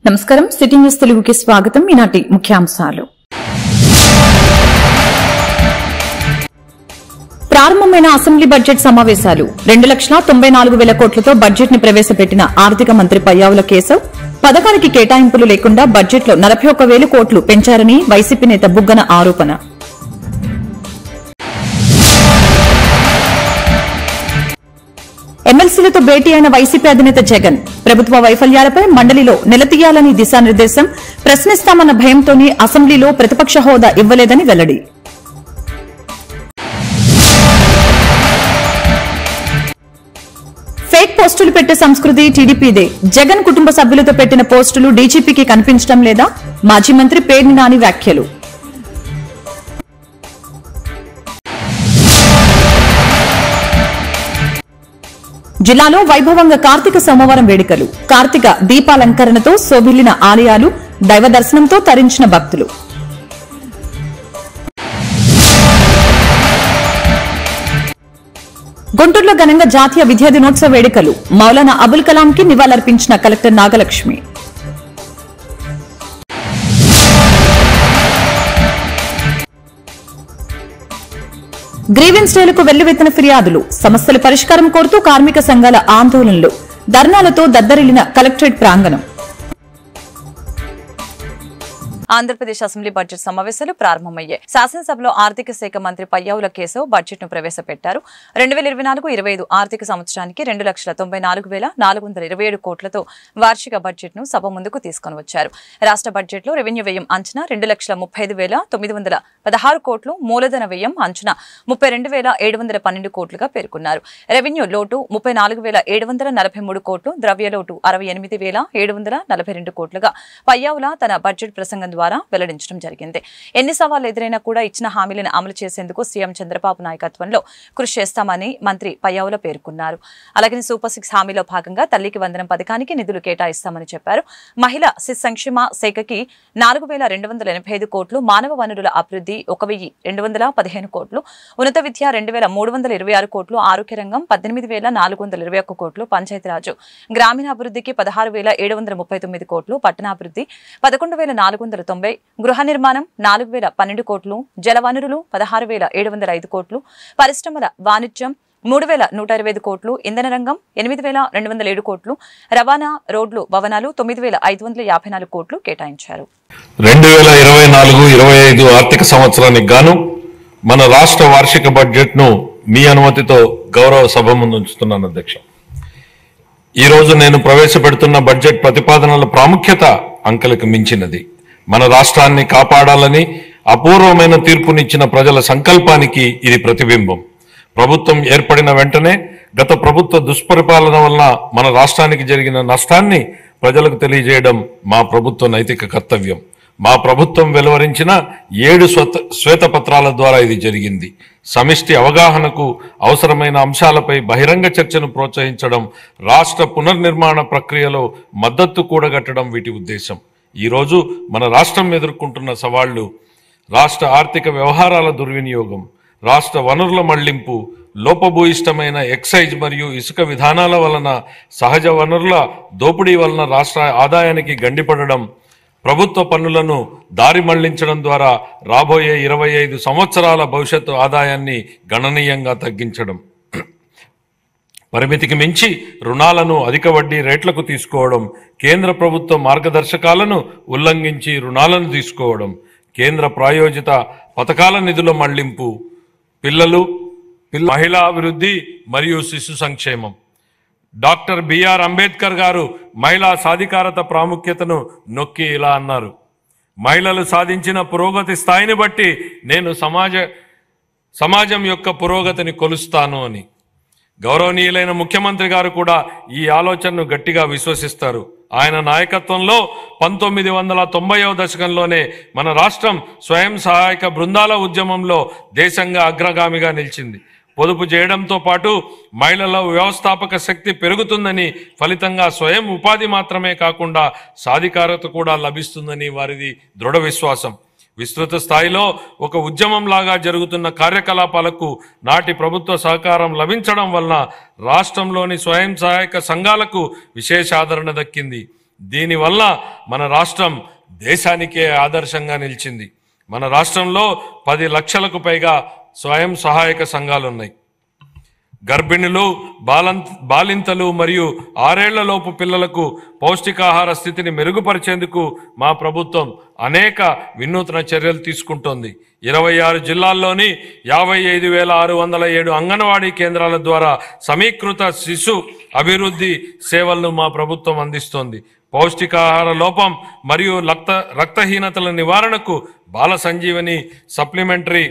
నమస్కారం city news తెలుగుకి స్వాగతం. ఈనాటి ముఖ్యాంశాలు. ప్రారంభమైన అసెంబ్లీ బడ్జెట్ సమావేశాలు 2,94,000 కోట్లతో బడ్జెట్ ని ప్రవేశపెట్టిన ఆర్థిక మంత్రి పయ్యావుల కేశవ్ పథకానికి కేటాయింపులు లేకుండా బడ్జెట్లో 41,000 కోట్లు పెంచారని వైసీపీ నేత బుగ్గన ఆరోపణ. ఎమ్మెల్సీలతో భేటీ అయిన వైసీపీ అధినేత జగన్ ప్రభుత్వ వైఫల్యాలపై మండలిలో నిలదీయాలని దిశానిర్దేశం, ప్రశ్నిస్తామన్న భయంతోనే అసెంబ్లీలో ప్రతిపక్ష హోదా ఇవ్వలేదని వెల్లడి. ఫేక్ పోస్టులు పెట్టే సంస్కృతి టీడీపీదే. జగన్ కుటుంబ సభ్యులతో పెట్టిన పోస్టులు డీజీపీకి కనిపించడం లేదా? మాజీ మంత్రి పేర్ని నాని వ్యాఖ్యలు. జిల్లాలో వైభవంగా కార్తీక సోమవారం వేడుకలు. కార్తీక దీపాలంకరణతో శోభిల్లిన ఆలయాలు, దైవ దర్శనంతో తరించిన భక్తులు. గుంటూరులో ఘనంగా జాతీయ విద్యా దినోత్సవ వేడుకలు. మౌలానా అబుల్ కలాంకి నివాళులర్పించిన కలెక్టర్ నాగలక్ష్మి. గ్రీవెన్స్ డేలకు వెల్లువెత్తిన ఫిర్యాదులు. సమస్యల పరిష్కారం కోరుతూ కార్మిక సంఘాల ఆందోళనలు, ధర్నాలతో దద్దరిల్లిన కలెక్టరేట్ ప్రాంగణం. ఆంధ్రప్రదేశ్ అసెంబ్లీ బడ్జెట్ సమావేశాలు ప్రారంభమయ్యాయి. శాసనసభలో ఆర్థిక శాఖ మంత్రి పయ్యావుల కేశవ్ బడ్జెట్ ను ప్రవేశపెట్టారు. 2024-25 ఆర్థిక సంవత్సరానికి 2,94,427 కోట్లతో వార్షిక బడ్జెట్ ను సభ ముందుకు తీసుకుని వచ్చారు. రాష్ట్ర బడ్జెట్ లో రెవెన్యూ వ్యయం అంచనా 2,35,916 కోట్లు, మూలధన వ్యయం అంచనా 32,712 కోట్లుగా పేర్కొన్నారు. రెవెన్యూ లోటు 34,743 కోట్లు, ద్రవ్య లోటు 68,742 కోట్లుగా పయ్యావుల తన బడ్జెట్ ప్రసంగం ద్వారా వెల్లడించడం జరిగింది. ఎన్ని సవాళ్లు ఎదురైనా కూడా ఇచ్చిన హామీలను అమలు చేసేందుకు సీఎం చంద్రబాబు నాయకత్వంలో కృషి చేస్తామని మంత్రి పయ్యావుల పేర్కొన్నారు. అలాగే సూపర్ 6 హామీలో భాగంగా తల్లికి వందనం పథకానికి నిధులు కేటాయిస్తామని చెప్పారు. మహిళా శిశు సంక్షేమ శాఖకి 4,285 కోట్లు, మానవ వనరుల అభివృద్ధి 1,215 కోట్లు, ఉన్నత విద్య 2,326 కోట్లు, ఆరోగ్య రంగం 18,421 కోట్లు, పంచాయతీరాజు గ్రామీణాభివృద్ధికి 16,739 కోట్లు, పట్టణాభివృద్ధి 11,490, గృహ నిర్మాణం 4,012 కోట్లు, జల వనరులు 16,705 కోట్లు, పరిశ్రమల వాణిజ్యం 3,125 కోట్లు, ఇంధన రంగం 8,207 కోట్లు, రవాణా, రోడ్లు, భవనాలు 9,554 కోట్లు కేటాయించారు. 2024-25 ఆర్థిక సంవత్సరానికి గాను మన రాష్ట్ర వార్షిక బడ్జెట్ ను మీ అనుమతితో గౌరవ సభ ముందు ఉంచుతున్నాను అధ్యక్ష. ఈ రోజు నేను ప్రవేశపెడుతున్న బడ్జెట్ ప్రతిపాదనల ప్రాముఖ్యత అంకెలకు మించినది. మన రాష్ట్రాన్ని కాపాడాలని అపూర్వమైన తీర్పునిచ్చిన ప్రజల సంకల్పానికి ఇది ప్రతిబింబం. ప్రభుత్వం ఏర్పడిన వెంటనే గత ప్రభుత్వ దుష్పరిపాలన వలన మన రాష్ట్రానికి జరిగిన నష్టాన్ని ప్రజలకు తెలియజేయడం మా ప్రభుత్వ నైతిక కర్తవ్యం. మా ప్రభుత్వం వెలువరించిన 7 శ్వేతపత్రాల ద్వారా ఇది జరిగింది. సమిష్టి అవగాహనకు అవసరమైన అంశాలపై బహిరంగ చర్చను ప్రోత్సహించడం, రాష్ట్ర పునర్నిర్మాణ ప్రక్రియలో మద్దతు కూడగట్టడం వీటి ఉద్దేశం. ఈరోజు మన రాష్ట్రం ఎదుర్కొంటున్న సవాళ్లు రాష్ట్ర ఆర్థిక వ్యవహారాల దుర్వినియోగం, రాష్ట్ర వనరుల మళ్లింపు, లోపభూయిష్టమైన ఎక్సైజ్ మరియు ఇసుక విధానాల వలన సహజ వనరుల దోపిడీ వలన రాష్ట్ర ఆదాయానికి గండిపడడం, ప్రభుత్వ పన్నులను దారి మళ్లించడం ద్వారా రాబోయే 25 సంవత్సరాల భవిష్యత్తు ఆదాయాన్ని గణనీయంగా తగ్గించడం, పరిమితికి మించి రుణాలను అధిక వడ్డీ రేట్లకు తీసుకోవడం, కేంద్ర ప్రభుత్వ మార్గదర్శకాలను ఉల్లంఘించి రుణాలను తీసుకోవడం, కేంద్ర ప్రాయోజిత పథకాల నిధుల మళ్లింపు, మహిళా అభివృద్ధి మరియు శిశు సంక్షేమం. డాక్టర్ బిఆర్ అంబేద్కర్ గారు మహిళా సాధికారత ప్రాముఖ్యతను నొక్కి ఇలా అన్నారు: మహిళలు సాధించిన పురోగతి స్థాయిని బట్టి నేను సమాజం యొక్క పురోగతిని కొలుస్తాను అని. గౌరవనీయులైన ముఖ్యమంత్రి గారు కూడా ఈ ఆలోచనను గట్టిగా విశ్వసిస్తారు. ఆయన నాయకత్వంలో 1990వ దశకంలోనే మన రాష్ట్రం స్వయం సహాయక బృందాల ఉద్యమంలో దేశంగా అగ్రగామిగా నిలిచింది. పొదుపు చేయడంతో పాటు మహిళల వ్యవస్థాపక శక్తి పెరుగుతుందని, ఫలితంగా స్వయం ఉపాధి మాత్రమే కాకుండా సాధికారత కూడా లభిస్తుందని వారిది దృఢ విశ్వాసం. విస్తృత స్థాయిలో ఒక ఉద్యమంలాగా జరుగుతున్న కార్యకలాపాలకు నాటి ప్రభుత్వ సహకారం లభించడం వలన రాష్ట్రంలోని స్వయం సహాయక సంఘాలకు విశేష ఆదరణ దక్కింది. దీనివల్ల మన రాష్ట్రం దేశానికే ఆదర్శంగా నిలిచింది. మన రాష్ట్రంలో 10 లక్షలకు పైగా స్వయం సహాయక సంఘాలు ఉన్నాయి. గర్భిణులు, బాలింతలు మరియు 6 ఏళ్లలోపు పిల్లలకు పౌష్టికాహార స్థితిని మెరుగుపరిచేందుకు మా ప్రభుత్వం అనేక వినూత్న చర్యలు తీసుకుంటోంది. 26 జిల్లాల్లోని 55,607 అంగన్వాడీ కేంద్రాల ద్వారా సమీకృత శిశు అభివృద్ధి సేవలను మా ప్రభుత్వం అందిస్తోంది. పౌష్టికాహార లోపం మరియు రక్తహీనతల నివారణకు బాల సంజీవని సప్లిమెంటరీ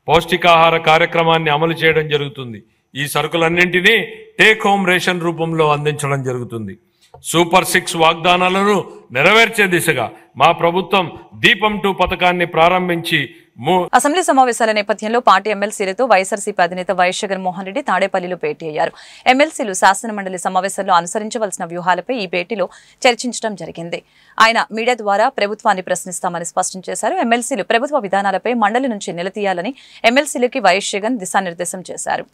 పౌష్టికాహార కార్యక్రమాన్ని అమలు చేయడం జరుగుతుంది. ఈ సరుకులన్నింటినీ టేక్ హోమ్ రేషన్ రూపంలో అందించడం జరుగుతుంది. సూపర్ 6 వాగ్దానాలను నెరవేర్చే దిశగా మా ప్రభుత్వం దీపం 2 పథకాన్ని ప్రారంభించి అసెంబ్లీ సమావేశాల నేపథ్యంలో పార్టీ ఎమ్మెల్సీలతో వైఎస్ఆర్సీపీ అధినేత వైఎస్ జగన్మోహన్ రెడ్డి తాడేపల్లిలో భేటీ అయ్యారు. ఎమ్మెల్సీలు శాసనమండలి సమావేశంలో అనుసరించవలసిన వ్యూహాలపై ఈ భేటీలో చర్చించడం జరిగింది. ఆయన మీడియా ద్వారా ప్రభుత్వాన్ని ప్రశ్నిస్తామని స్పష్టం చేశారు. ఎమ్మెల్సీలు ప్రభుత్వ విధానాలపై మండలి నుంచి నిలదీయాలని ఎమ్మెల్సీలకి వైఎస్ జగన్ దిశానిర్దేశం చేశారు.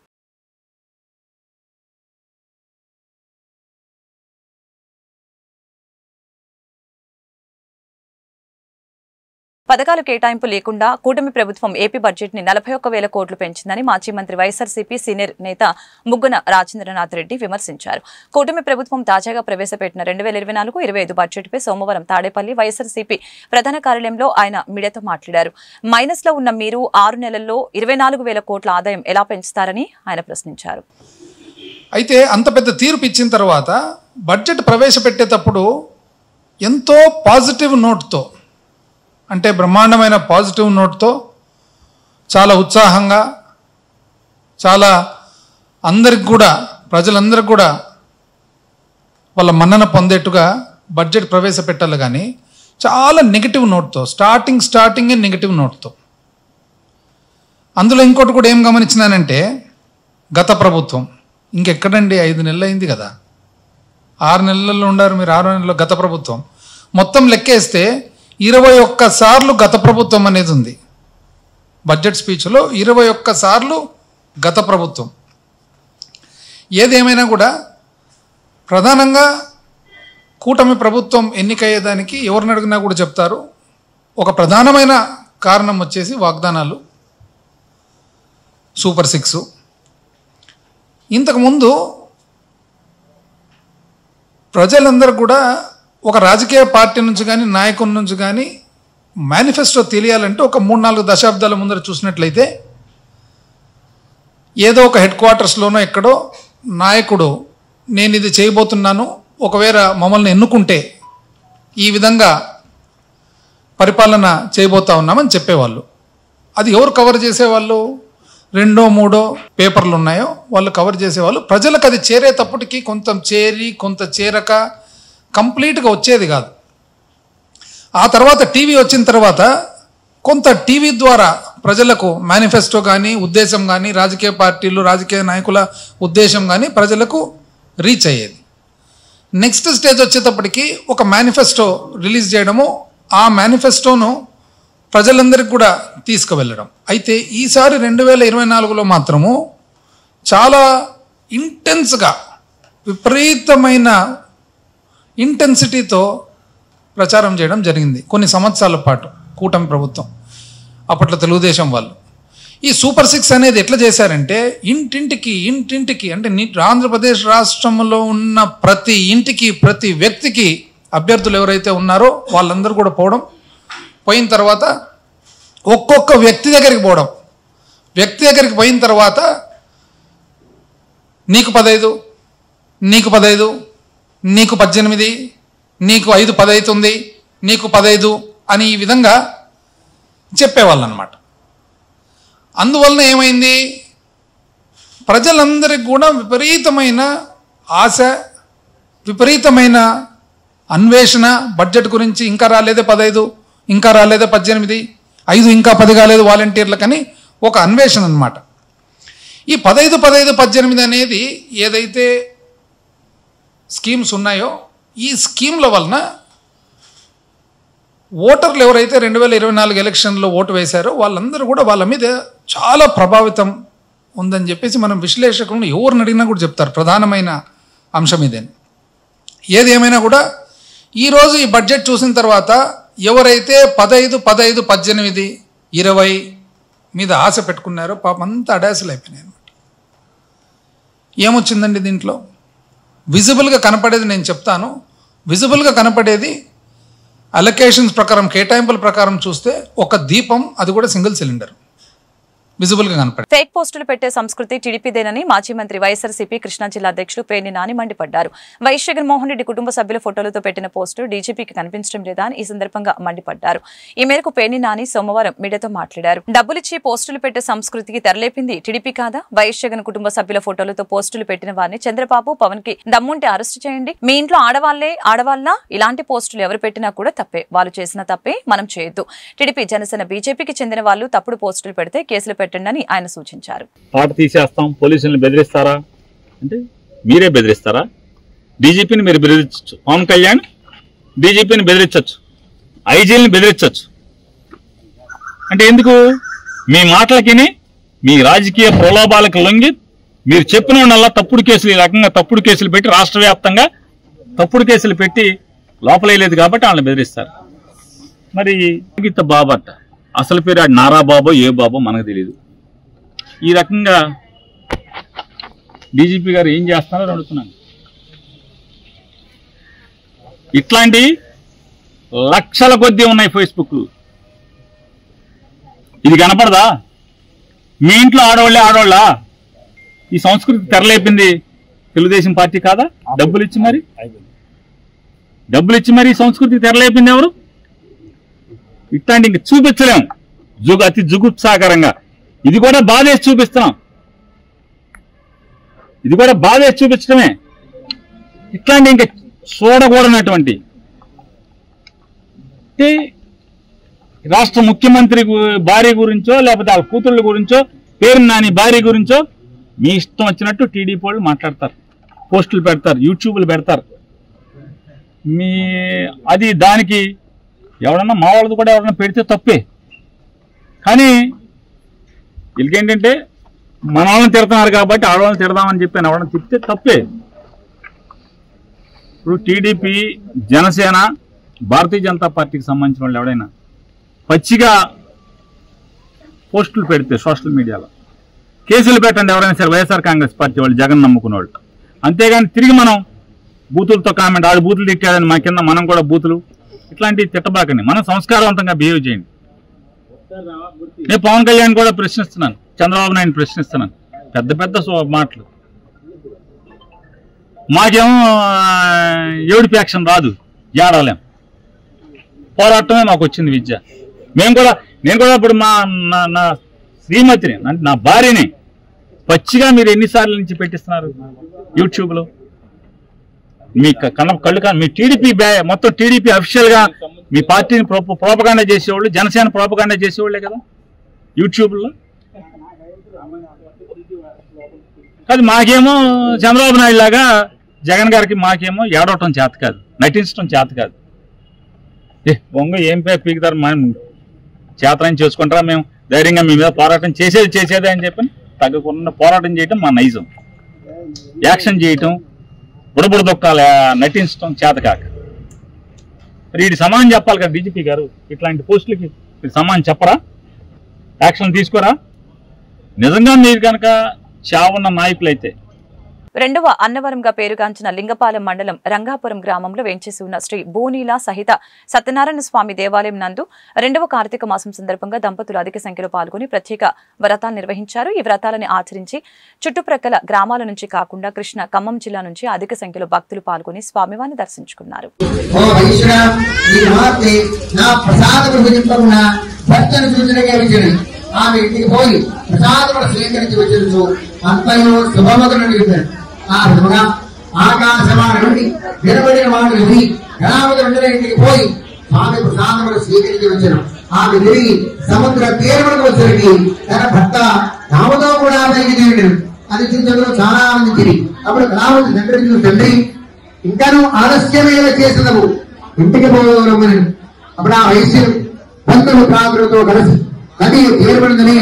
పథకాలు కేటాయింపు లేకుండా కూటమి ప్రభుత్వం ఏపీ బడ్జెట్ ని 41,000 కోట్లు పెంచిందని మాజీ మంత్రి వైఎస్ఆర్సీపీ సీనియర్ నేత ముగ్గున రాజేంద్రనాథ్ రెడ్డి విమర్శించారు. కూటమి ప్రభుత్వం తాజాగా ప్రవేశపెట్టిన 2024-25 బడ్జెట్ పై సోమవారం తాడేపల్లి వైఎస్ఆర్సీపీ ప్రధాన కార్యాలయంలో ఆయన మీడియాతో మాట్లాడారు. మైనస్ లో ఉన్న మీరు 6 నెలల్లో 24,000 కోట్ల ఆదాయం ఎలా పెంచుతారని ఆయన ప్రశ్నించారు. అయితే అంత పెద్ద తీర్పు ఇచ్చిన తర్వాత బడ్జెట్ ప్రవేశపెట్టేటప్పుడు ఎంతో పాజిటివ్ నోట్తో, అంటే బ్రహ్మాండమైన పాజిటివ్ నోట్తో, చాలా ఉత్సాహంగా, చాలా అందరికి కూడా, ప్రజలందరికీ కూడా వాళ్ళ మన్నన పొందేట్టుగా బడ్జెట్ ప్రవేశపెట్టాలి. కానీ చాలా నెగిటివ్ నోట్తో, స్టార్టింగే నెగిటివ్ నోట్తో. అందులో ఇంకోటి కూడా ఏం గమనించినానంటే, గత ప్రభుత్వం ఇంకెక్కడండి 5 నెలలు అయింది కదా, 6 నెలల్లో ఉండారు మీరు, 6 నెలల్లో గత ప్రభుత్వం మొత్తం లెక్కేస్తే 21 సార్లు గత ప్రభుత్వం అనేది ఉంది. బడ్జెట్ స్పీచ్లో 21 సార్లు గత ప్రభుత్వం. ఏదేమైనా కూడా ప్రధానంగా కూటమి ప్రభుత్వం ఎన్నికయ్యేదానికి ఎవరిని అడిగినా కూడా చెప్తారు, ఒక ప్రధానమైన కారణం వచ్చేసి వాగ్దానాలు, సూపర్ 6. ఇంతకుముందు ప్రజలందరూ కూడా ఒక రాజకీయ పార్టీ నుంచి కానీ, నాయకుల నుంచి కానీ మేనిఫెస్టో తెలియాలంటే ఒక 3-4 దశాబ్దాల ముందర చూసినట్లయితే ఏదో ఒక హెడ్ క్వార్టర్స్లోనో ఎక్కడో నాయకుడు నేను ఇది చేయబోతున్నాను, ఒకవేళ మమ్మల్ని ఎన్నుకుంటే ఈ విధంగా పరిపాలన చేయబోతా ఉన్నామని చెప్పేవాళ్ళు. అది ఎవరు కవర్ చేసేవాళ్ళు? 2-3 పేపర్లు ఉన్నాయో వాళ్ళు కవర్ చేసేవాళ్ళు. ప్రజలకు అది చేరేటప్పటికి కొంత చేరి కొంత చేరక కంప్లీట్గా వచ్చేది కాదు. ఆ తర్వాత టీవీ వచ్చిన తర్వాత కొంత టీవీ ద్వారా ప్రజలకు మేనిఫెస్టో కానీ, ఉద్దేశం కానీ, రాజకీయ పార్టీలు, రాజకీయ నాయకుల ఉద్దేశం కానీ ప్రజలకు రీచ్ అయ్యేది. నెక్స్ట్ స్టేజ్ వచ్చేటప్పటికి ఒక మేనిఫెస్టో రిలీజ్ చేయడము, ఆ మేనిఫెస్టోను ప్రజలందరికీ కూడా తీసుకువెళ్ళడం. అయితే ఈసారి 2024లో మాత్రము చాలా ఇంటెన్స్గా, విపరీతమైన ఇంటెన్సిటీతో ప్రచారం చేయడం జరిగింది కొన్ని సంవత్సరాల పాటు కూటమి ప్రభుత్వం, అప్పట్లో తెలుగుదేశం వాళ్ళు. ఈ సూపర్ 6 అనేది ఎట్లా చేశారంటే ఇంటింటికి అంటే ఆంధ్రప్రదేశ్ రాష్ట్రంలో ఉన్న ప్రతి ఇంటికి, ప్రతి వ్యక్తికి అభ్యర్థులు ఎవరైతే ఉన్నారో వాళ్ళందరూ కూడా పోయిన తర్వాత ఒక్కొక్క వ్యక్తి దగ్గరికి పోయిన తర్వాత నీకు 15, నీకు 15, నీకు 18, నీకు 5 10 అవుతుంది, నీకు 15 అని ఈ విధంగా చెప్పేవాళ్ళు అన్నమాట. అందువలన ఏమైంది, ప్రజలందరికీ కూడా విపరీతమైన ఆశ, విపరీతమైన అన్వేషణ బడ్జెట్ గురించి. ఇంకా రాలేదే 15, ఇంకా రాలేదే 18, 5 ఇంకా 10 కాలేదు వాలంటీర్లకని ఒక అన్వేషణ అన్నమాట. ఈ 15, 18 అనేది ఏదైతే స్కీమ్స్ ఉన్నాయో ఈ స్కీమ్ల వలన ఓటర్లు ఎవరైతే 2024 ఎలక్షన్లో ఓటు వేశారో వాళ్ళందరూ కూడా వాళ్ళ మీద చాలా ప్రభావితం ఉందని చెప్పేసి మనం విశ్లేషకులను ఎవరిని అడిగినా కూడా చెప్తారు. ప్రధానమైన అంశం ఇదేని. ఏది ఏమైనా కూడా ఈరోజు ఈ బడ్జెట్ చూసిన తర్వాత ఎవరైతే 15, 18, 18, 20 మీద ఆశ పెట్టుకున్నారో పాపం అంతా అడాసులు అయిపోయినాయి అనమాట. ఏమొచ్చిందండి దీంట్లో? విజిబుల్గా కనపడేది నేను చెప్తాను. విజిబుల్గా కనపడేది అలొకేషన్స్ ప్రకారం, కేటాయింపుల ప్రకారం చూస్తే ఒక దీపం, అది కూడా సింగిల్ సిలిండర్ విజిబుల్ గా కనపడింది. ఫేక్ పోస్టులు పెట్టే సంస్కృతి టీడీపీదేనని మాజీ మంత్రి వైఎస్ఆర్సీపీ కృష్ణా జిల్లా అధ్యక్షులు పేర్ని నాని మండిపడ్డారు. వైఎస్ జగన్మోహన్ రెడ్డి కుటుంబ సభ్యుల ఫోటోలతో పెట్టిన పోస్టు డీజీపీకి కనిపించడం లేదా అని ఈ సందర్భంగా మండిపడ్డారు. ఈ మేరకు పేర్ని నాని సోమవారం మీడియాతో మాట్లాడారు. డబ్బులిచ్చి పోస్టులు పెట్టే సంస్కృతికి తెరలేపింది టీడీపీ కాదా? వైఎస్ జగన్ కుటుంబ సభ్యుల ఫోటోలతో పోస్టులు పెట్టిన వారిని చంద్రబాబు, పవన్ కి దమ్ముంటే అరెస్టు చేయండి. మీ ఇంట్లో ఆడవాళ్ళ ఇలాంటి పోస్టులు ఎవరు పెట్టినా కూడా తప్పే. వాళ్ళు చేసిన తప్పే మనం చేయొద్దు. టీడీపీ, జనసేన, బీజేపీకి చెందిన వాళ్ళు తప్పుడు పోస్టులు పెడితే కేసులు పెట్టండి అని ఆయన సూచించారు. పాట తీసేస్తాం, పోలీసులను బెదిరిస్తారా అంటే మీరే బెదిరిస్తారా? డీజీపీని మీరు బెదిరించవచ్చు, పవన్ కళ్యాణ్ డీజీపీని బెదిరించవచ్చు, ఐజీని బెదిరించవచ్చు. అంటే ఎందుకు? మీ మాటలకి, మీ రాజకీయ ప్రలోభాలకు లొంగి మీరు చెప్పిన వాళ్ళ తప్పుడు కేసులు, ఈ రకంగా తప్పుడు కేసులు పెట్టి రాష్ట్ర వ్యాప్తంగా తప్పుడు కేసులు పెట్టి లోపలేయలేదు కాబట్టి వాళ్ళని బెదిరిస్తారు. మరి గీత బాబు అట్ట అసలు పేరు నారా బాబో ఏ బాబో మనకు తెలియదు. ఈ రకంగా డీజీపీ గారు ఏం చేస్తున్నారో అడుగుతున్నాను. ఇట్లాంటి లక్షల కొద్దీ ఉన్నాయి ఫేస్బుక్. ఇది కనపడదా? మీ ఇంట్లో ఆడవాళ్ళా? ఈ సంస్కృతి తెరలేపింది తెలుగుదేశం పార్టీ కాదా? డబ్బులు ఇచ్చి మరి ఈ సంస్కృతి తెరలేపింది ఎవరు? ఇట్లాంటి ఇంక చూపించలేము. అతి జుగుప్సాకరంగా ఇది కూడా బాధేసి చూపిస్తున్నాం. ఇది కూడా బాధేసి చూపించడమే. ఇట్లాంటి ఇంకా చూడకూడనటువంటి రాష్ట్ర ముఖ్యమంత్రి భార్య గురించో లేకపోతే ఆ కూతుళ్ళ గురించో, పేరు నాని భార్య గురించో మీ ఇష్టం వచ్చినట్టు టీడీపీ వాళ్ళు మాట్లాడతారు, పోస్టులు పెడతారు, యూట్యూబ్లు పెడతారు. అది దానికి ఎవరన్నా మా వాళ్ళది కూడా ఎవరన్నా పెడితే తప్పే. కానీ వీళ్ళకేంటంటే మన వాళ్ళని తిడతారు కాబట్టి ఆడవాళ్ళని తిడదామని చెప్పి ఎవరన్నా తిప్పితే తప్పే. ఇప్పుడు టీడీపీ, జనసేన, భారతీయ జనతా పార్టీకి సంబంధించిన వాళ్ళు ఎవడైనా పచ్చిగా పోస్టులు పెడితే సోషల్ మీడియాలో కేసులు పెట్టండి ఎవరైనా సరే, వైఎస్ఆర్ కాంగ్రెస్ పార్టీ వాళ్ళు, జగన్ నమ్ముకున్న వాళ్ళు. అంతేగాని తిరిగి మనం బూతులతో కామెంట్, ఆడు బూతులు తిట్టాడని మా కింద మనం కూడా బూతులు, ఇట్లాంటివి తిట్టబాకండి. మనం సంస్కారవంతంగా బిహేవ్ చేయండి. నేను పవన్ కళ్యాణ్ కూడా ప్రశ్నిస్తున్నాను, చంద్రబాబు నాయుడు ప్రశ్నిస్తున్నాను. పెద్ద పెద్ద మాటలు. మాకేమో ఏడుపు యాక్షన్ రాదు, ఏడవలేం. పోరాటమే మాకు వచ్చింది విద్య. నేను కూడా ఇప్పుడు నా శ్రీమతిని, నా భార్యని పచ్చిగా మీరు ఎన్నిసార్లు నుంచి పెట్టిస్తున్నారు యూట్యూబ్లో? మీ కళ్ళు మీ టీడీపీ మొత్తం టీడీపీ అఫీషియల్ గా మీ పార్టీని ప్రోపగాండా చేసేవాళ్ళు, జనసేన ప్రోపగాండా చేసేవాళ్లే కదా యూట్యూబ్లో. అది మాకేమో చంద్రబాబు నాయుడు లాగా జగన్ గారికి మాకేమో ఏడవటం చేత కాదు, నటించడం చేత కాదు. బొంగ ఏం పీకుతారు, మనం చేతనని చేసుకుంటారా, మేము ధైర్యంగా మీ మీద పోరాటం చేసేదే అని చెప్పి తగ్గకుండా పోరాటం చేయటం మా నైజం. యాక్షన్ చేయటం, బుడబుడ దొక్కాల నటించడం చేత కాక. మరి వీటి సమానం చెప్పాలి కదా డీజీపీ గారు. ఇట్లాంటి పోస్టులకి మీరు సమానం చెప్పరా? యాక్షన్ తీసుకోరా? నిజంగా మీరు కనుక చావున్న నాయకులైతే. రెండవ అన్నవరంగా పేరుగాంచిన లింగపాలెం మండలం రంగాపురం గ్రామంలో వేంచేసి ఉన్న శ్రీ భూనీల సహిత సత్యనారాయణ స్వామి దేవాలయం నందు రెండవ కార్తీక మాసం సందర్భంగా దంపతులు అధిక సంఖ్యలో పాల్గొని ప్రత్యేక వ్రతాలు నిర్వహించారు. ఈ వ్రతాలను ఆచరించి చుట్టుప్రక్కల గ్రామాల నుంచి కాకుండా కృష్ణ, ఖమ్మం జిల్లా నుంచి అధిక సంఖ్యలో భక్తులు పాల్గొని స్వామివారిని దర్శించుకున్నారు. ఆ విధముగా ఆకాశవాణి నుండి నిలబడిన వాడు విని గణాపతి ఇంటికి పోయి స్వామి ప్రసాదములు స్వీకరించి వచ్చాను. ఆమె తిరిగి సముద్ర తీరములకు వచ్చరికి తన భర్త రాముతో కూడా బయలుదేరాడు. అది చింతలో చాలా మంది తిరిగి అప్పుడు గణాపతి తండ్రి ఇంకాను ఆలస్యమేల చేసినవు, ఇంటికి పోరమ్మని. అప్పుడు ఆ వైశ్యులు బంధువు ప్రాతులతో కలిసి నది తీరబడిందని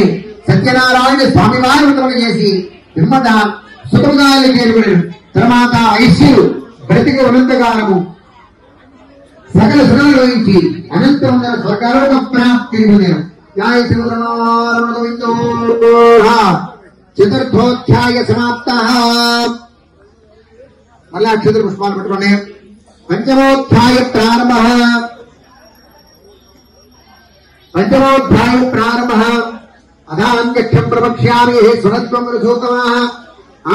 సత్యనారాయణ స్వామి వారి చేసి పిమ్మట సుఖముగాలి చేరుకుని తర్వాత ఐశ్యులు బ్రతికి ఉన్నంతకాలము సకల సుఖాలు వహించి అనంతమైన స్వర్గాలోక ప్రాప్తి పొందాను. చతుర్థోధ్యాయ సమాప్త. మళ్ళా అక్షర పుష్పాలు పెట్టుకోండి. పంచమోధ్యాయ ప్రారంభ. పంచమోధ్యాయ ప్రారంభ. అధాంగక్షం ప్రవక్ష్యామి హే సునత్వం రసోత్తమః.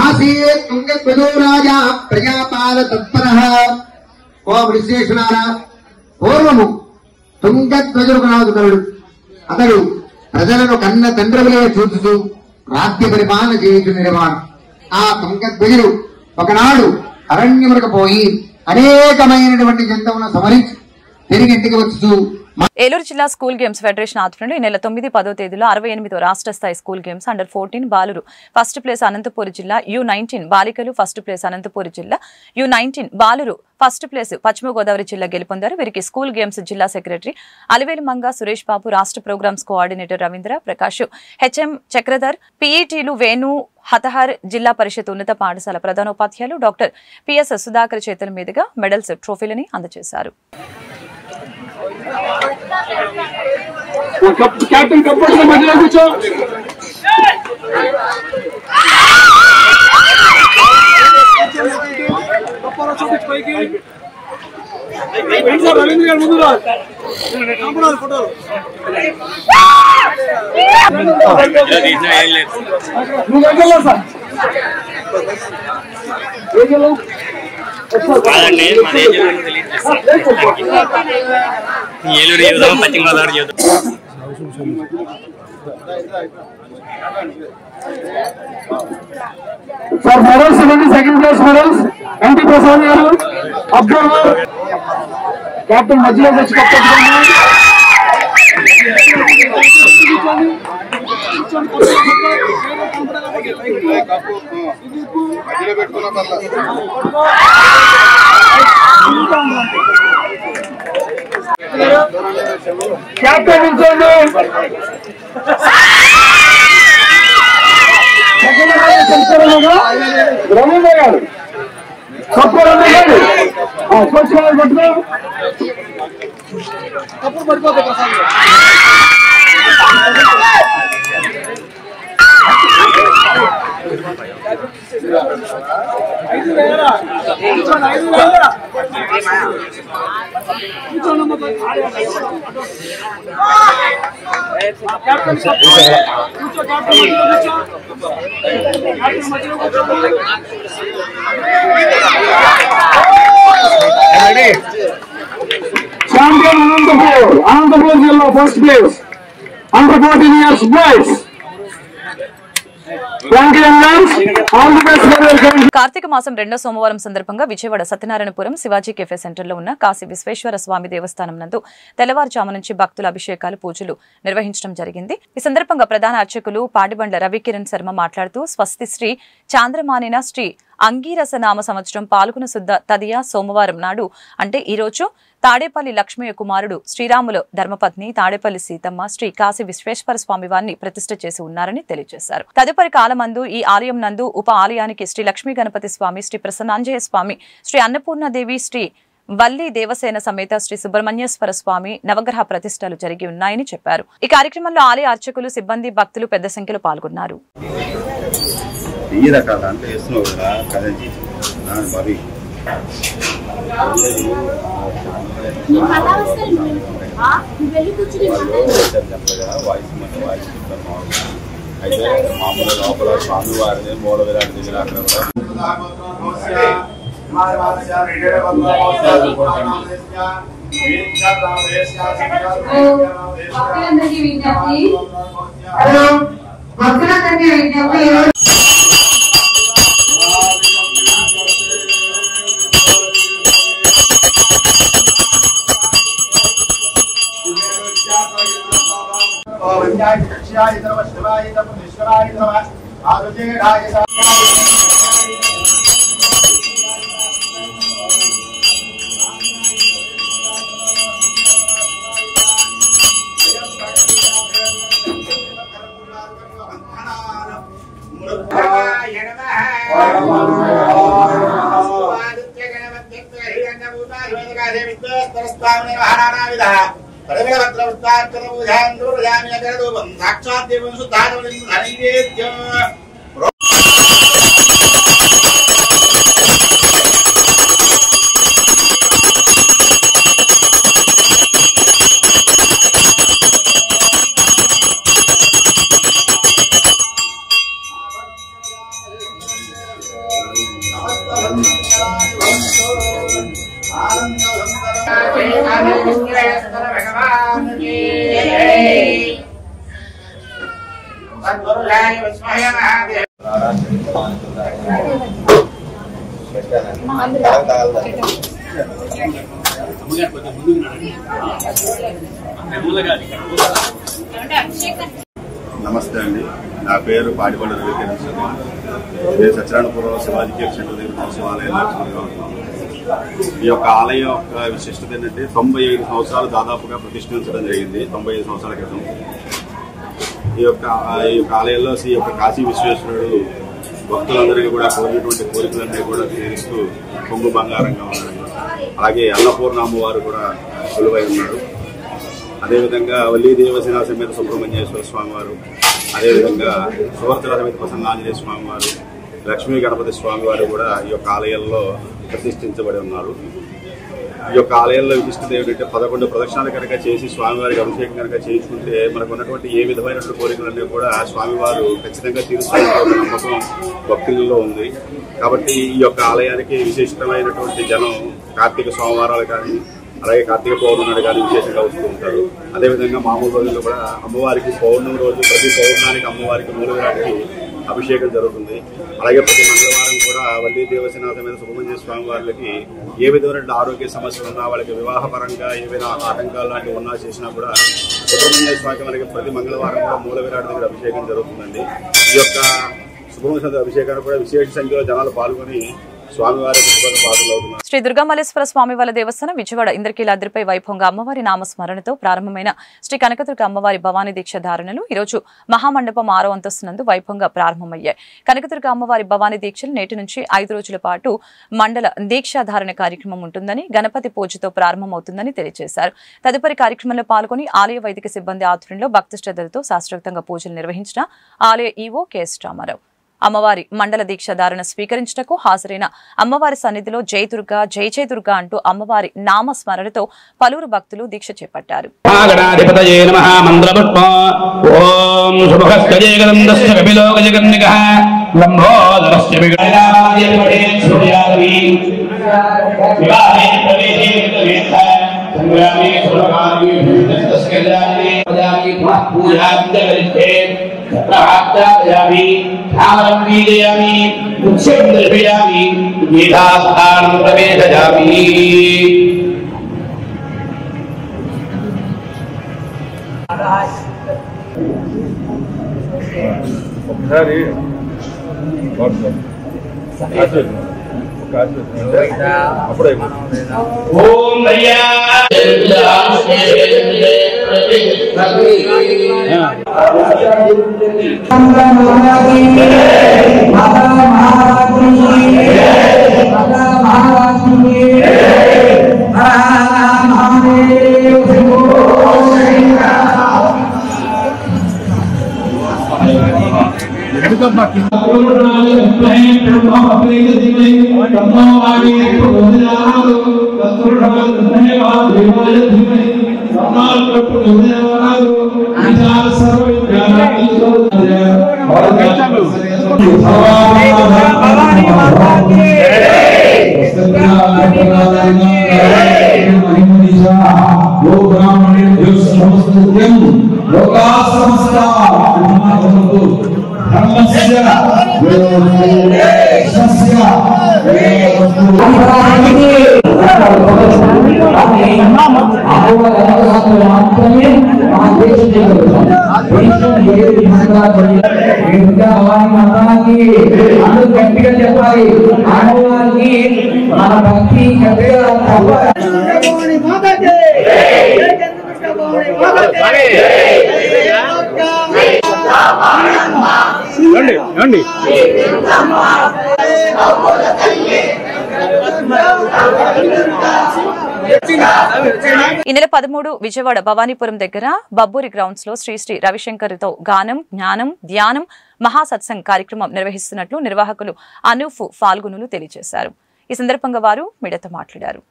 ఆసీత్ తుంగధ్వజో రాజా ప్రజాపాల తత్పరః. ఓ విశ్వేశ్వరారా, పూర్వము తుంగధ్వజుడు నాదుకరుడు. అతడు ప్రజలను కన్న తండ్రులే చూచుతూ రాజ్య పరిపాలన చేయుచు నిర్మాణం. ఆ తుంగధ్వజుడు ఒకనాడు అరణ్యములకు పోయి అనేకమైనటువంటి జంతువులను సంహరించి తిరిగి ఇంటికి వచ్చుతూ ఏలూరు జిల్లా స్కూల్ గేమ్స్ ఫెడరేషన్ ఆధ్వర్యంలో ఈ నెల 9, 10వ తేదీలో 68వ రాష్ట్ర స్థాయి స్కూల్ గేమ్స్ అండర్ 14 బాలురు ఫస్ట్ ప్లేస్ అనంతపూర్ జిల్లా, U19 బాలికలు ఫస్ట్ ప్లేస్ అనంతపూర్ జిల్లా, U19 బాలురు ఫస్ట్ ప్లేస్ పశ్చిమ గోదావరి జిల్లా గెలుపొందారు. వీరికి స్కూల్ గేమ్స్ జిల్లా సెక్రటరీ అలివేలు మంగ సురేష్ బాబు, రాష్ట్ర programs coordinator Ravindra Prakash, HM Chakradhar, PETలు వేణు హతహర్, జిల్లా పరిషత్ ఉన్నత పాఠశాల ప్రధానోపాధ్యాయులు డాక్టర్ PS సుధాకర్ చేతుల మీదుగా మెడల్స్, ట్రోఫీలని అందజేశారు. कैप्टन कपड़ से मजे पूछो रवींद्र मुझे फोटो ఏలూరు చూద్దాం, పశ్చిమ గోదావరి చూద్దాం. సార్ మెడల్స్ ఇవ్వండి. Second place medals MP Prasad గారు, అబ్జర్వర్ కెప్టెన్ మధ్యలో వచ్చి కప్పెట్టుకోండి. కెప్టెన్ నిల్చోండి. రవీంద్ర గారు పట్టుకో అప్పుడు పడిపోతాయి ప్రసాద్ గారు. ఛాంపియన్ అనంతపూర్ జిల్లా first place under 14 years boys. కార్తీక మాసం 2వ సోమవారం సందర్భంగా విజయవాడ సత్యనారాయణపురం శివాజీ కెఫే సెంటర్లో ఉన్న కాశీ విశ్వేశ్వర స్వామి దేవస్థానం నందు తెల్లవారుజాము నుంచి భక్తుల అభిషేకాలు, పూజలు నిర్వహించడం జరిగింది. ఈ సందర్భంగా ప్రధాన అర్చకులు పాడిబండ్ల రవికిరణ్ శర్మ మాట్లాడుతూ స్వస్తి శ్రీ చాంద్రమానిన శ్రీ అంగీరస నామ సంవత్సరం పాల్గొన శుద్ధ తదియ సోమవారం నాడు అంటే ఈ రోజు తాడేపల్లి లక్ష్మయ్య కుమారుడు శ్రీరాముల ధర్మపత్ని తాడేపల్లి సీతమ్మ శ్రీ కాశీ విశ్వేశ్వర స్వామి వారిని ప్రతిష్ఠ చేసి ఉన్నారని తెలియజేశారు. తదుపరి కాలమందు ఈ ఆలయం నందు ఉప ఆలయానికి శ్రీ లక్ష్మీ గణపతి స్వామి, శ్రీ ప్రసన్నాంజయ స్వామి, శ్రీ అన్నపూర్ణదేవి, శ్రీ వల్లి దేవసేన సమేత శ్రీ సుబ్రహ్మణ్యేశ్వర స్వామి నవగ్రహ ప్రతిష్టలు జరిగి ఉన్నాయని చెప్పారు. ఈ కార్యక్రమంలో ఆలయ అర్చకులు, సిబ్బంది, భక్తులు పెద్ద సంఖ్యలో పాల్గొన్నారు. ఈ రకాల అంటే వేస్తున్నావు కదా కదండి మరి వాయిస్ అయితే మామూలు లోపల స్వామివారిని మూల విరాట్ దగ్గర అక్కడ నమస్తే అండి, నా పేరు పాడిపల్లి రవికిరణ్. నేను సత్యనారాయణపురం శివాజీ క్షేత్ర శివాలయంలో ఈ యొక్క ఆలయం యొక్క విశిష్టత ఏంటంటే 95 సంవత్సరాలు దాదాపుగా ప్రతిష్ఠించడం జరిగింది. 95 సంవత్సరాల క్రితం ఈ యొక్క ఆలయంలో శ్రీ యొక్క కాశీ విశ్వేశ్వరుడు భక్తులందరికీ కూడా కోరినటువంటి కోరికలన్నీ కూడా తీరుస్తూ కొంగు బంగారంగా ఉన్నారు. అలాగే అన్నపూర్ణ అమ్మవారు కూడా కొలువై ఉన్నారు. అదేవిధంగా వల్లీ దేవసేన సమేత సుబ్రహ్మణ్యేశ్వర స్వామి వారు, అదేవిధంగా సువర్చల సమేత ప్రసన్న ఆంజనేయ స్వామి వారు, లక్ష్మీ గణపతి స్వామి వారు కూడా ఈ యొక్క ఆలయంలో ప్రతిష్ఠించబడి ఉన్నారు. ఈ యొక్క ఆలయంలో విశిష్టత ఏమిటంటే 11 ప్రదక్షిణాలు కనుక చేసి స్వామివారికి అభిషేకం కనుక చేయించుకుంటే మనకు ఉన్నటువంటి ఏ విధమైనటువంటి కోరికలన్నీ కూడా స్వామివారు ఖచ్చితంగా తీరుస్తున్న నమ్మకం భక్తులలో ఉంది. కాబట్టి ఈ యొక్క ఆలయానికి విశిష్టమైనటువంటి జనం కార్తీక సోమవారాలు కానీ అలాగే కార్తీక పౌర్ణమి కానీ విశేషంగా వస్తూ ఉంటారు. అదేవిధంగా మామూలు రోజుల్లో కూడా అమ్మవారికి పౌర్ణమి రోజు ప్రతి పౌర్ణానికి అమ్మవారికి మూలవిరాటికి అభిషేకం జరుగుతుంది. అలాగే ప్రతి మంగళవారం కూడా వల్లీ దేవసేన సమేత సుబ్రహ్మణ్య స్వామి వారికి ఏ విధమైన ఆరోగ్య సమస్యలు ఉన్నా, వాళ్ళకి వివాహపరంగా ఏవైనా ఆటంకాలు లాంటివి ఉన్నా చేసినా కూడా సుబ్రహ్మణ్య స్వామి వారికి ప్రతి మంగళవారం కూడా మూలవిరాటి దగ్గర అభిషేకం జరుగుతుందండి. ఈ యొక్క సుబ్రహ్మణ్య అభిషేకాన్ని కూడా విశేష సంఖ్యలో జనాలు పాల్గొని శ్రీ దుర్గామల్లేశ్వర స్వామివారి దేవస్థానం విజయవాడ ఇంద్రకీలాద్రిపై వైభవంగా అమ్మవారి నామస్మరణతో ప్రారంభమైన శ్రీ కనకదుర్గ అమ్మవారి భవానీ దీక్ష ధారణలు ఈ రోజు మహామండపం 6వ అంతస్తునందు వైభవంగా ప్రారంభమయ్యాయి. కనకదుర్గ అమ్మవారి భవానీ దీక్షలు నేటి నుంచి 5 రోజుల పాటు మండల దీక్షాధారణ కార్యక్రమం ఉంటుందని, గణపతి పూజతో ప్రారంభమవుతుందని తెలియజేశారు. తదుపరి కార్యక్రమంలో పాల్గొని ఆలయ వైదిక సిబ్బంది ఆధ్వర్యంలో భక్తి శ్రద్ధలతో శాస్త్రోక్తంగా పూజలు నిర్వహించిన ఆలయ ఈవో కెఎస్ రామారావు అమ్మవారి మండల దీక్షాధారణ స్వీకరించటకు హాజరైన అమ్మవారి సన్నిధిలో జై దుర్గా జై జై దుర్గా అంటూ అమ్మవారి నామస్మరణతో పలువురు భక్తులు దీక్ష చేపట్టారు. గట్టిగా చెప్పాలి ఆడవారికి మన భక్తి గట్టిగా ఈ నెల 13 విజయవాడ భవానీపురం దగ్గర బబ్బూరి గ్రౌండ్స్ లో శ్రీ శ్రీ రవిశంకర్తో గానం జ్ఞానం ధ్యానం మహాసత్సంగ్ కార్యక్రమం నిర్వహిస్తున్నట్లు నిర్వాహకులు అనూఫ్ ఫాల్గునులు తెలియజేశారు. ఈ సందర్భంగా వారు మీడియాతో మాట్లాడారు.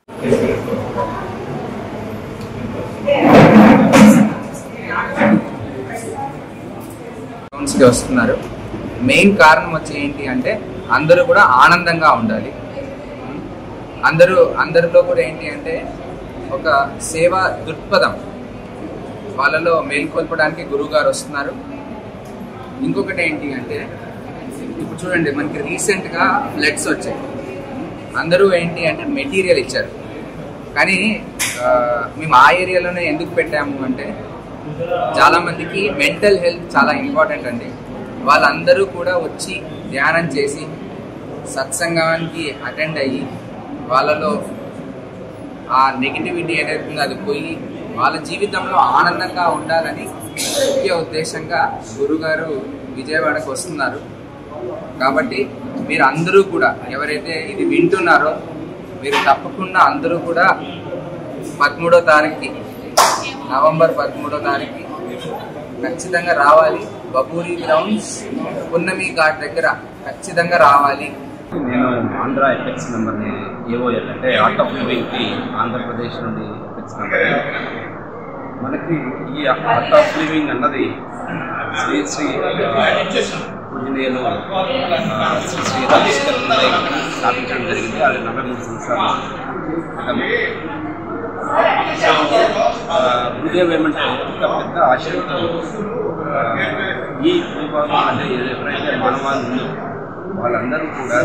వస్తున్నారు. మెయిన్ కారణం వచ్చి ఏంటి అంటే అందరూ కూడా ఆనందంగా ఉండాలి. అందరిలో కూడా ఏంటి అంటే ఒక సేవా దృక్పథం వాళ్ళలో మేల్కొల్పడానికి గురువు గారు వస్తున్నారు. ఇంకొకటి ఏంటి అంటే ఇప్పుడు చూడండి, మనకి రీసెంట్గా ఫ్లడ్స్ వచ్చాయి. అందరూ ఏంటి అంటే మెటీరియల్ ఇచ్చారు, కానీ మేము ఆ ఏరియాలోనే ఎందుకు పెట్టాము అంటే చాలామందికి మెంటల్ హెల్త్ చాలా ఇంపార్టెంట్ అండి. వాళ్ళందరూ కూడా వచ్చి ధ్యానం చేసి సత్సంగానికి అటెండ్ అయ్యి వాళ్ళలో ఆ నెగిటివిటీ ఏదైతుందో అది పోయి వాళ్ళ జీవితంలో ఆనందంగా ఉండాలని ముఖ్య ఉద్దేశంగా గురుగారు విజయవాడకు వస్తున్నారు. కాబట్టి మీరు అందరూ కూడా ఎవరైతే ఇది వింటున్నారో మీరు తప్పకుండా అందరూ కూడా 13వ తారీఖుకి నవంబర్ 13వ తారీఖుకి ఖచ్చితంగా రావాలి. బబూరి గ్రౌండ్స్ పున్నమి ఘాట్ దగ్గర ఖచ్చితంగా రావాలి. నేను ఆంధ్ర ఎఫెక్స్ మెంబర్ని. ఏఓఎల్ అంటే ఆర్ట్ ఆఫ్ లివింగ్కి ఆంధ్రప్రదేశ్ నుండి ఎఫెక్స్ మెంబర్. మనకి ఈ ఆర్ట్ ఆఫ్ లివింగ్ అన్నది శ్రీ శ్రీ పూజనీయులు శ్రీ శ్రీ రవిశంకర్ స్థాపించడం జరిగింది. అది 43 సంవత్సరాలు గురుదేవ్ ఏమంటే ఒక పెద్ద ఆశయంతో ఈ భూభాగం అంటే ఎవరైతే మానవాళ్ళు ఉందో వాళ్ళందరూ కూడా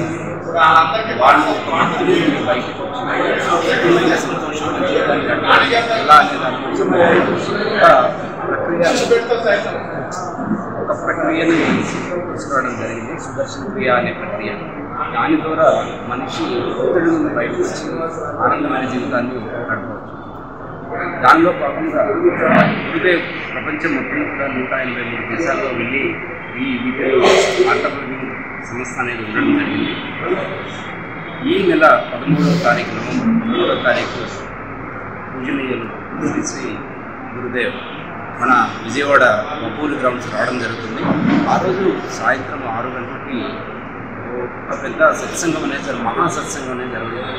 వాళ్ళు ఒక మట్టి నుండి బయటకు వచ్చిన సంతోషమైన జీవితాన్ని ఎలా అనే దానికోసం ఒక ప్రక్రియని తీసుకోవడం జరిగింది. సుదర్శన క్రియ అనే ప్రక్రియ. దాని ద్వారా మనిషి ఒత్తిడి నుండి బయటకు వచ్చి ఆనందమైన జీవితాన్ని గడపవచ్చు. దానిలో భాగంగా ఇదే ప్రపంచం మొత్తం కూడా 183 దేశాల్లో వెళ్ళి ఈ వీటిలో ఆంధ్రప్రదేశ్ సంస్థ అనేది ఉండడం జరిగింది. ఈ నెల 13వ తారీఖు నవంబర్ 13వ తారీఖు పూజనీయులు శ్రీ శ్రీ గురుదేవ్ మన విజయవాడ బబ్బూరి గ్రౌండ్స్ రావడం జరుగుతుంది. ఆ రోజు సాయంత్రం 6 గంటలకి ఒక పెద్ద సత్సంగం అనేది మహాసత్సంగం అనేది జరుగుతుంది.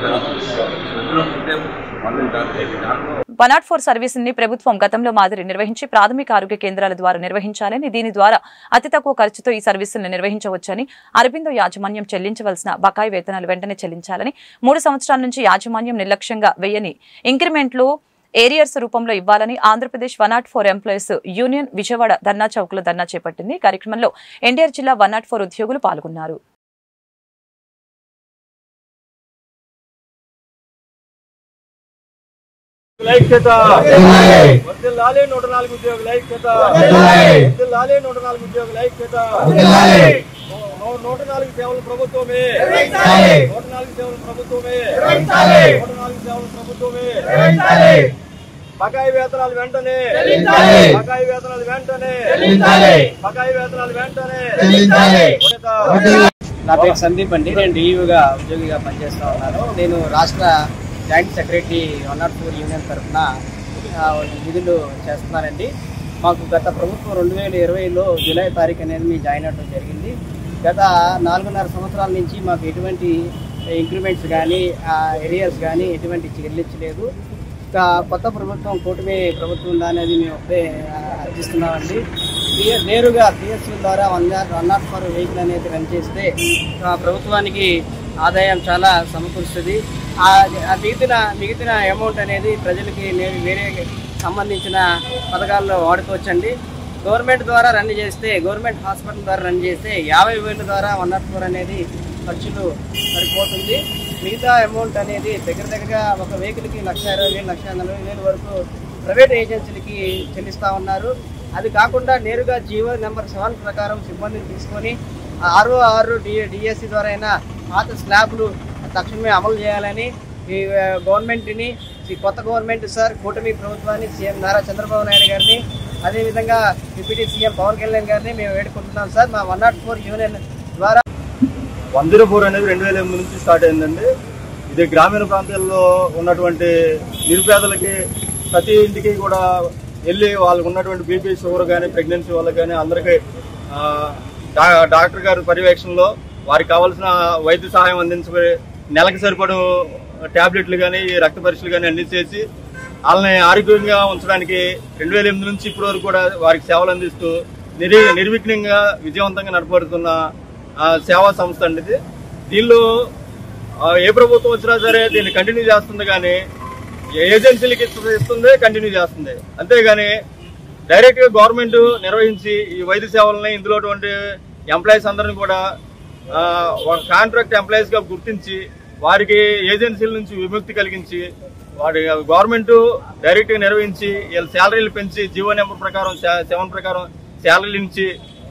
అందులో గురుదేవ్ వాళ్ళు ఉంటారు. దాంట్లో 104 సర్వీసుని ప్రభుత్వం గతంలో మాదిరి నిర్వహించి ప్రాథమిక ఆరోగ్య కేంద్రాల ద్వారా నిర్వహించాలని, దీని ద్వారా అతి తక్కువ ఖర్చుతో ఈ సర్వీసులను నిర్వహించవచ్చని, అరబిందో యాజమాన్యం చెల్లించవలసిన బకాయి వేతనాలు వెంటనే చెల్లించాలని, 3 సంవత్సరాల నుంచి యాజమాన్యం నిర్లక్ష్యంగా వెయ్యని ఇంక్రిమెంట్లు ఏరియర్స్ రూపంలో ఇవ్వాలని ఆంధ్రప్రదేశ్ 104 ఎంప్లాయీస్ యూనియన్ విజయవాడ ధర్నా చౌక్లో ధర్నా చేపట్టింది. కార్యక్రమంలో ఎన్టీఆర్ జిల్లా 104 ఉద్యోగులు పాల్గొన్నారు. వర్ధిల్లాలి 104 ఉద్యోగుల ఐక్యత. వర్ధిల్లాలి 104 ఉద్యోగుల ఐక్యత. 104 సేవల ప్రభుత్వమే. 104 సేవల ప్రభుత్వమే. 104 సేవల ప్రభుత్వమే. బకాయి వేతనాలు వెంటనే. బకాయి వేతనాలు వెంటనే. బకాయి వేతనాలు వెంటనే. నా పేరు సందీప్ అండి. నేను డిఈఓగా ఉద్యోగిగా పనిచేస్తూ ఉన్నాను. నేను రాష్ట్ర జాయింట్ సెక్రటరీ 104 యూనియన్ తరఫున విధులు చేస్తున్నానండి. మాకు గత ప్రభుత్వం 2020లో జూలై తారీఖు అనేది జాయిన్ అవ్వడం జరిగింది. గత 4.5 సంవత్సరాల నుంచి మాకు ఎటువంటి ఇంక్రిమెంట్స్ కానీ ఏరియర్స్ కానీ ఎటువంటి చెల్లించలేదు. కొత్త ప్రభుత్వం కూటమి ప్రభుత్వం అనేది మేము ఒకటే అర్జిస్తున్నామండి. నేరుగా పిఎస్సీ ద్వారా 104 వెహికల్ అనేది రన్ చేస్తే ప్రభుత్వానికి ఆదాయం చాలా సమకూరుస్తుంది. మిగిలిన అమౌంట్ అనేది ప్రజలకి వేరే సంబంధించిన పథకాల్లో వాడుకోవచ్చండి. గవర్నమెంట్ ద్వారా రన్ చేస్తే, గవర్నమెంట్ హాస్పిటల్ ద్వారా రన్ చేస్తే 50,000 ద్వారా 104 అనేది ఖర్చులు సరిపోతుంది. మిగతా అమౌంట్ అనేది దగ్గరగా ఒక వెహికల్కి 1,20,000, 1,40,000 వరకు ప్రైవేట్ ఏజెన్సీలకి చెల్లిస్తూ ఉన్నారు. అది కాకుండా నేరుగా జీవో నెంబర్ 7 ప్రకారం సిబ్బందిని తీసుకొని 6 డిఎస్సి ద్వారా అయినా పాత స్లాబ్లు తక్షణమే అమలు చేయాలని ఈ గవర్నమెంట్ని, కొత్త గవర్నమెంట్ సార్ కూటమి ప్రభుత్వాన్ని, సీఎం నారా చంద్రబాబు నాయుడు గారిని, అదేవిధంగా డిప్యూటీ సీఎం పవన్ కళ్యాణ్ గారిని మేము వేడుకుంటున్నాం సార్. మా 104 యూనియన్ ద్వారా 104 అనేది 2008 నుంచి స్టార్ట్ అయిందండి. గ్రామీణ ప్రాంతాల్లో ఉన్నటువంటి నిరుపేదలకి ప్రతి ఇంటికి కూడా వెళ్ళి వాళ్ళకు ఉన్నటువంటి బీపీ, షుగర్ కానీ, ప్రెగ్నెన్సీ వాళ్ళకి కానీ అందరికీ డాక్టర్ గారి పర్యవేక్షణలో వారికి కావాల్సిన వైద్య సహాయం అందించుకుని నెలకు సరిపడు ట్యాబ్లెట్లు కానీ, రక్త పరీక్షలు కానీ అన్ని చేసి వాళ్ళని ఆరోగ్యంగా ఉంచడానికి 2008 నుంచి ఇప్పటి వరకు కూడా వారికి సేవలు అందిస్తూ నిర్విఘ్నంగా విజయవంతంగా నడపడుతున్న సేవా సంస్థ అండి ఇది. దీనిలో ఏ ప్రభుత్వం వచ్చినా సరే దీన్ని కంటిన్యూ చేస్తుంది, కానీ ఏజెన్సీలకి ఇస్తుంది, కంటిన్యూ చేస్తుంది. అంతేగాని డైరెక్ట్ గా గవర్నమెంట్ నిర్వహించి ఈ వైద్య సేవలని ఇందులో ఎంప్లాయీస్ అందరినీ కూడా కాంట్రాక్ట్ ఎంప్లాయీస్ గా గుర్తించి వారికి ఏజెన్సీల నుంచి విముక్తి కలిగించి వారి గవర్నమెంట్ డైరెక్ట్ గా నిర్వహించి వీళ్ళ శాలరీలు పెంచి జీవో నెంబర్ ప్రకారం 7 ప్రకారం శాలరీలు ఇచ్చి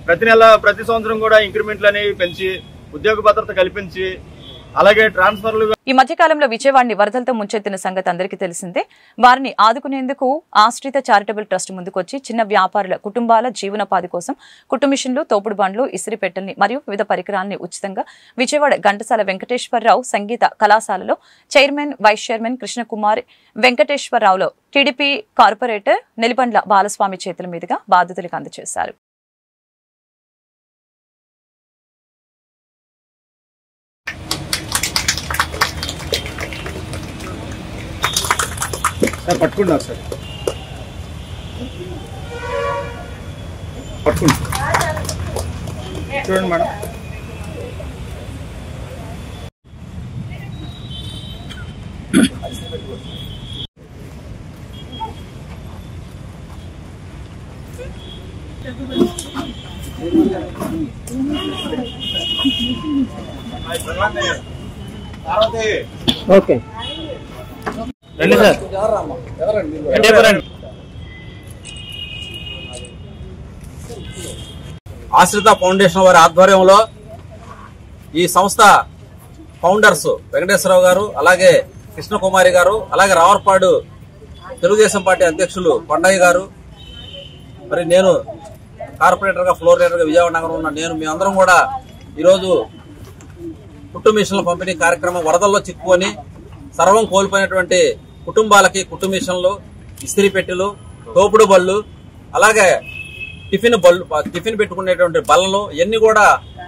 ప్రతి సంవత్సరం కూడా ఇంక్రిమెంట్లు అనేవి పెంచి ఉద్యోగ భద్రత కల్పించి అలాగే ట్రాన్స్ఫర్లు. ఈ మధ్యకాలంలో విజయవాడని వరదలతో ముంచెత్తిన సంగతి అందరికీ తెలిసిందే. వారిని ఆదుకునేందుకు ఆశ్రిత చారిటబుల్ ట్రస్ట్ ముందుకొచ్చి చిన్న వ్యాపారుల కుటుంబాల జీవనోపాధి కోసం కుట్టు మిషన్లు, తోపుడు బండ్లు, ఇస్త్రీపెట్టెల్ని మరియు వివిధ పరికరాల్ని ఉచితంగా విజయవాడ ఘంటసాల వెంకటేశ్వరరావు సంగీత కళాశాలలో చైర్మన్, వైస్ చైర్మన్ కృష్ణకుమార్ వెంకటేశ్వరరావులో టీడీపీ కార్పొరేటర్ నెలిబండ్ల బాలస్వామి చేతుల మీదుగా బాధితులకు అందజేశారు. పట్టుకున్నారు సార్, పట్టుకుంటు చూడండి మేడం. ఓకే రండి సార్. ఆశ్రిత ఫౌండేషన్ వారి ఆధ్వర్యంలో ఈ సంస్థ ఫౌండర్స్ వెంకటేశ్వరరావు గారు, అలాగే కృష్ణకుమారి గారు, అలాగే రావర్పాడు తెలుగుదేశం పార్టీ అధ్యక్షులు కొండయ్య గారు, మరి నేను కార్పొరేటర్ గా, ఫ్లోర్ లీడర్ గా విజయవాడ నగరం ఉన్న నేను, మీ అందరం కూడా ఈరోజు కుట్టు మిషన్ల పంపిణీ కార్యక్రమం వరదల్లో చిక్కుకొని సర్వం కోల్పోయినటువంటి కుటుంబాలకి కుట్టు మిషన్లు, ఇస్త్రీ పెట్టెలు, తోపుడు బళ్ళు, అలాగే టిఫిన్ పెట్టుకునేటువంటి బల్లలు ఇవన్నీ కూడా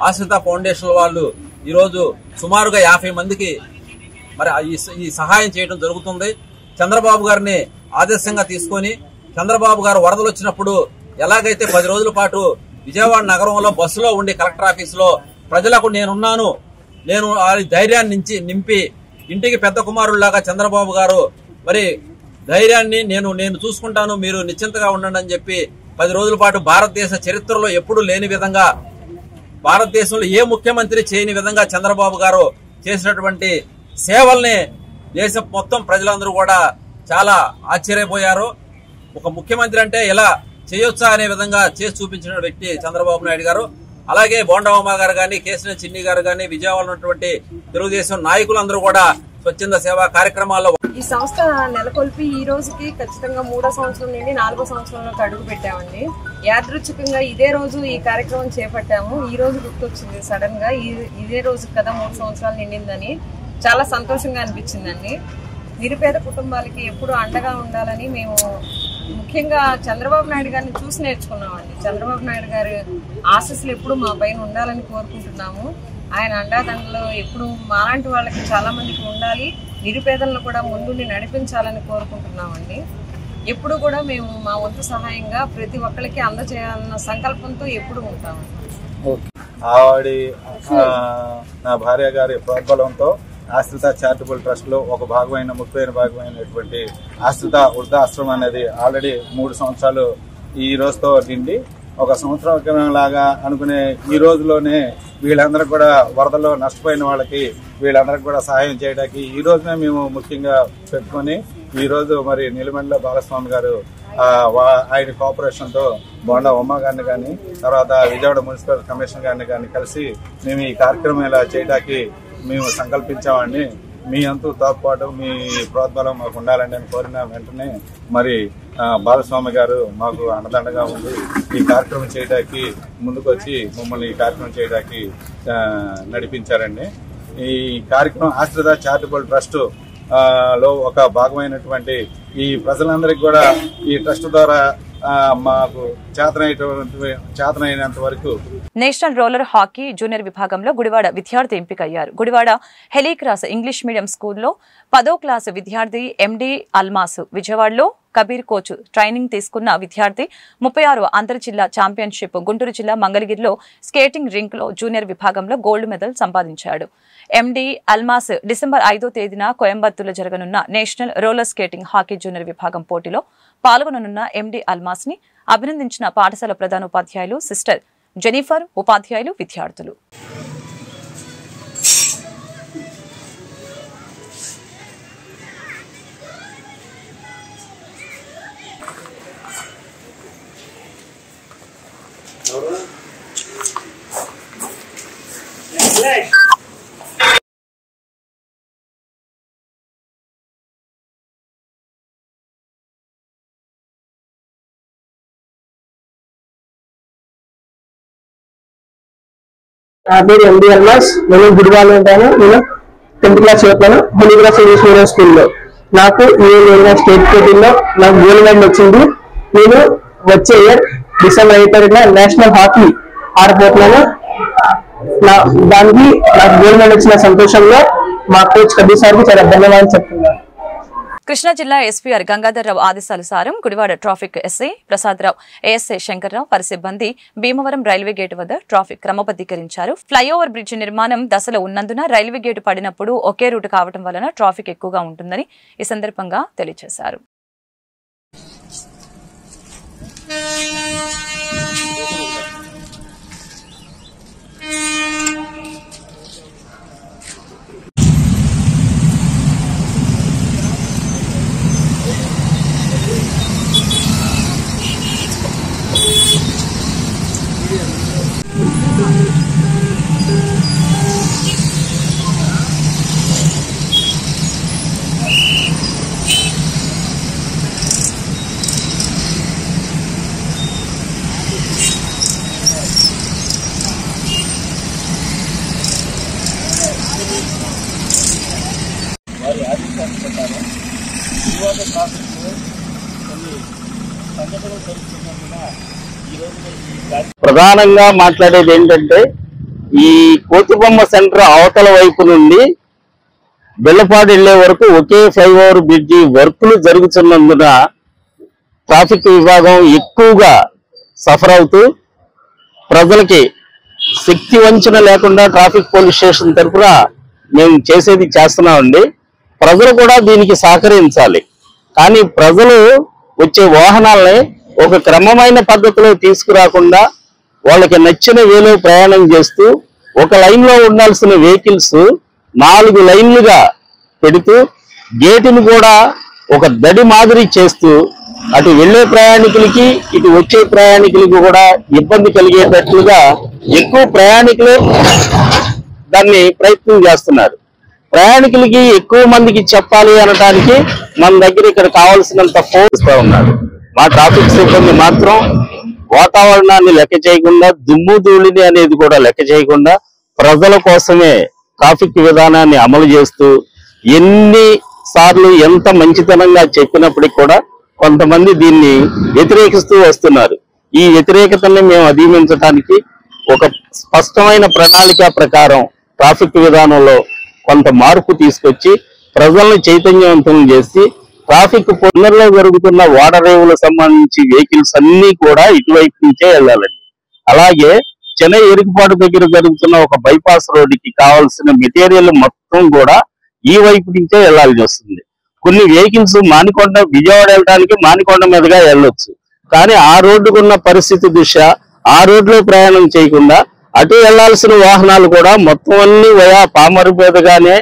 ఆశ్రిత ఫౌండేషన్ వాళ్ళు ఈరోజు సుమారుగా 50 మందికి మరి ఈ సహాయం చేయడం జరుగుతుంది. చంద్రబాబు గారిని ఆదర్శంగా తీసుకొని చంద్రబాబు గారు వరదలు వచ్చినప్పుడు ఎలాగైతే 10 రోజుల పాటు విజయవాడ నగరంలో బస్సులో ఉండి కలెక్టర్ ఆఫీసులో ప్రజలకు నేనున్నాను, నేను ఆ ధైర్యాన్ని నింపి ఇంటికి పెద్ద కుమారుల్లాగా చంద్రబాబు గారు మరి ధైర్యాన్ని నేను చూసుకుంటాను, మీరు నిశ్చింతగా ఉండండి అని చెప్పి 10 రోజుల పాటు భారతదేశ చరిత్రలో ఎప్పుడూ లేని విధంగా, భారతదేశంలో ఏ ముఖ్యమంత్రి చేయని విధంగా చంద్రబాబు గారు చేసినటువంటి సేవల్ని దేశం మొత్తం ప్రజలందరూ కూడా చాలా ఆశ్చర్యపోయారు. ఒక ముఖ్యమంత్రి అంటే ఇలా చేయొచ్చా అనే విధంగా చేసి చూపించిన వ్యక్తి చంద్రబాబు నాయుడు గారు. అలాగే బోండవమ్మ గారు కానీ, కేశినేని చిన్ని గారు కానీ, విజయవాడలో ఉన్నటువంటి తెలుగుదేశం నాయకులందరూ కూడా స్వచ్ఛంద సేవా కార్యక్రమాల్లో ఈ సంస్థ నెలకొల్పి ఈ రోజుకి ఖచ్చితంగా 3వ సంవత్సరం నుండి 4వ సంవత్సరంలోకి అడుగు పెట్టామండి. యాదృచ్ఛికంగా ఇదే రోజు ఈ కార్యక్రమం చేపట్టాము. ఈ రోజు గుర్తొచ్చింది సడన్ గా, ఇదే రోజు కదా 3 సంవత్సరాలు నిండిందని చాలా సంతోషంగా అనిపించిందండి. నిరుపేద కుటుంబాలకి ఎప్పుడు అండగా ఉండాలని మేము ముఖ్యంగా చంద్రబాబు నాయుడు గారిని చూసి నేర్చుకున్నామండి. చంద్రబాబు నాయుడు గారి ఆశీస్సులు ఎప్పుడు మా పైన ఉండాలని కోరుకుంటున్నాము. ఆయన అండాదండలో ఎప్పుడు మాలాంటి వాళ్ళకి చాలా మందికి ఉండాలి, నిరుపేదలను కూడా ముందుండి నడిపించాలని కోరుకుంటున్నామండి. ఎప్పుడు కూడా మేము మా వంతు సహాయంగా ప్రతి ఒక్కరికి అందజేయాలన్న సంకల్పంతో ఎప్పుడు ఉంటామండి. ఆవిడి నా భార్య గారి ప్రోద్బలంతో ఆశ్రిత చారిటబుల్ ట్రస్ట్ లో ఒక భాగమైన ముఖ్యమైన భాగమైనటువంటి ఆశ్రిత వృద్ధాశ్రమం అనేది ఆల్రెడీ 3 సంవత్సరాలు ఈ రోజుతో నిండి, ఒక సంవత్సరం లాగా అనుకునే ఈ రోజులోనే వీళ్ళందరూ కూడా వరదలో నష్టపోయిన వాళ్ళకి వీళ్ళందరికీ కూడా సహాయం చేయడానికి ఈ రోజునే మేము ముఖ్యంగా పెట్టుకుని ఈ రోజు మరి నెలిబండ్ల బాలస్వామి గారు ఆయన కోఆపరేషన్ తో బోండా ఉమ్మ గారిని కానీ, తర్వాత విజయవాడ మున్సిపల్ కమిషనర్ గారిని కానీ కలిసి మేము ఈ కార్యక్రమం ఇలా చేయడానికి మేము సంకల్పించామండి. మీ అంతు తోడ్పాటు, మీ ప్రోద్బలం మాకు ఉండాలండి అని కోరిన వెంటనే మరి బాలస్వామి గారు మాకు అండదండగా ఉంది ఈ కార్యక్రమం చేయడానికి ముందుకొచ్చి మమ్మల్ని ఈ కార్యక్రమం చేయడానికి నడిపించారండి. ఈ కార్యక్రమం ఆశ్రిత చారిటబుల్ ట్రస్ట్ లో ఒక భాగమైనటువంటి ఈ ప్రజలందరికీ కూడా ఈ ట్రస్ట్ ద్వారా మాకు చేతనైనంత వరకు నేషనల్ రోలర్ హాకీ జూనియర్ విభాగంలో గుడివాడ విద్యార్థి ఎంపికయ్యారు. గుడివాడ హెలీక్రాస్ ఇంగ్లీష్ మీడియం స్కూల్లో 10వ క్లాసు విద్యార్థి ఎండి అల్మాస్, విజయవాడలో కబీర్ కోచ్ ట్రైనింగ్ తీసుకున్న విద్యార్థి 36వ అంతర్ జిల్లా ఛాంపియన్షిప్ గుంటూరు జిల్లా మంగళగిరిలో స్కేటింగ్ రింక్ లో జూనియర్ విభాగంలో గోల్డ్ మెడల్ సంపాదించాడు. ఎండి అల్మాస్ డిసెంబర్ 5వ తేదీన కోయంబత్తూరులో జరగనున్న national roller skating hockey junior విభాగం పోటీలో పాల్గొననున్న ఎండి అల్మాస్ ని అభినందించిన పాఠశాల ప్రధానోపాధ్యాయులు సిస్టర్ జెనిఫర్, ఉపాధ్యాయులు, విద్యార్థులు. నా పేరు ఎండి అల్మాస్. నేను గుడివాడలో ఉంటాను. నేను 10th క్లాస్ చదువుతాను హెలీక్రాస్ ఇంగ్లీష్ మీడియం స్కూల్లో. నాకు ఈ స్టేట్ పోటీల్లో నాకు గోల్డ్ మెడల్ వచ్చింది. నేను వచ్చే ఇయర్ డిసెంబర్ 8వ నేషనల్ హాకీ ఆడబోతున్నాను. దానికి నాకు గోల్డ్ మెడల్ వచ్చిన సంతోషంలో మా కోచ్ కబీర్ సార్కి చాలా ధన్యవాదాలు చెప్తున్నాను. కృష్ణా జిల్లా ఎస్పీఆర్ గంగాధర్రావు ఆదేశానుసారం Gudivada traffic SI Prasada Rao, ASI Shankar Rao వారి సిబ్బంది భీమవరం రైల్వే గేటు వద్ద ట్రాఫిక్ క్రమబద్దీకరించారు. ఫ్లైఓవర్ బ్రిడ్జ్ నిర్మాణం దశలో ఉన్నందున రైల్వే గేటు పడినప్పుడు ఒకే రూటు కావడం వలన ట్రాఫిక్ ఎక్కువగా ఉంటుందని ఈ సందర్భంగా తెలియజేశారు. ప్రధానంగా మాట్లాడేది ఏంటంటే ఈ కోతిబొమ్మ సెంటర్ అవతల వైపు నుండి బెల్లపాడు వెళ్లే వరకు ఒకే ఫ్లైఓవర్ బ్రిడ్జి వర్కులు జరుగుతున్నందున ట్రాఫిక్ విభాగం ఎక్కువగా సఫర్ అవుతూ ప్రజలకి శక్తి వంచన లేకుండా ట్రాఫిక్ పోలీస్ స్టేషన్ తరఫున మేము చేస్తున్నామండి. ప్రజలు కూడా దీనికి సహకరించాలి. కానీ ప్రజలు వచ్చే వాహనాలని ఒక క్రమమైన పద్ధతిలో తీసుకురాకుండా వాళ్ళకి నచ్చిన వేలో ప్రయాణం చేస్తూ ఒక లైన్ లో ఉండాల్సిన వెహికల్స్ 4 లైన్లుగా పెడుతూ గేటును కూడా ఒక దడి మాదిరి చేస్తూ అటు వెళ్లే ప్రయాణికులకి ఇటు వచ్చే ప్రయాణికులకి కూడా ఇబ్బంది కలిగేటట్లుగా ఎక్కువ ప్రయాణికులు దాన్ని ప్రయత్నం చేస్తున్నారు. ప్రయాణికులకి ఎక్కువ మందికి చెప్పాలి అనడానికి మన దగ్గర ఇక్కడ కావాల్సినంత ఫోర్స్ ఉన్నారు. మా ట్రాఫిక్ సిబ్బంది మాత్రం వాతావరణాన్ని లెక్క చేయకుండా, దుమ్ము ధూళిని అనేది కూడా లెక్క చేయకుండా ప్రజల కోసమే ట్రాఫిక్ విధానాన్ని అమలు చేస్తూ ఎన్ని సార్లు ఎంత మంచితనంగా చెప్పినప్పటికీ కూడా కొంతమంది దీన్ని వ్యతిరేకిస్తూ వస్తున్నారు. ఈ వ్యతిరేకతని మేము అధిగమించడానికి ఒక స్పష్టమైన ప్రణాళిక ప్రకారం ట్రాఫిక్ విధానంలో కొంత మార్పు తీసుకొచ్చి ప్రజల్ని చైతన్యవంతం చేసి ట్రాఫిక్ పొన్నర్లో జరుగుతున్న ఓడరేవులకు సంబంధించి వెహికల్స్ అన్ని కూడా ఇటువైపు నుంచే వెళ్ళాలండి. అలాగే చెన్నై ఎరుకుపాటు దగ్గర జరుగుతున్న ఒక బైపాస్ రోడ్డుకి కావాల్సిన మెటీరియల్ మొత్తం కూడా ఈ వైపు నుంచే వెళ్లాల్సి వస్తుంది. కొన్ని వెహికల్స్ మానికొండ విజయవాడ వెళ్ళడానికి మానికొండ మీదుగా వెళ్ళొచ్చు. కానీ ఆ రోడ్డుకున్న పరిస్థితి దృష్ట్యా ఆ రోడ్లో ప్రయాణం చేయకుండా అటు వెళ్లాల్సిన వాహనాలు కూడా మొత్తం అన్ని వయా పామరు మీదుగానే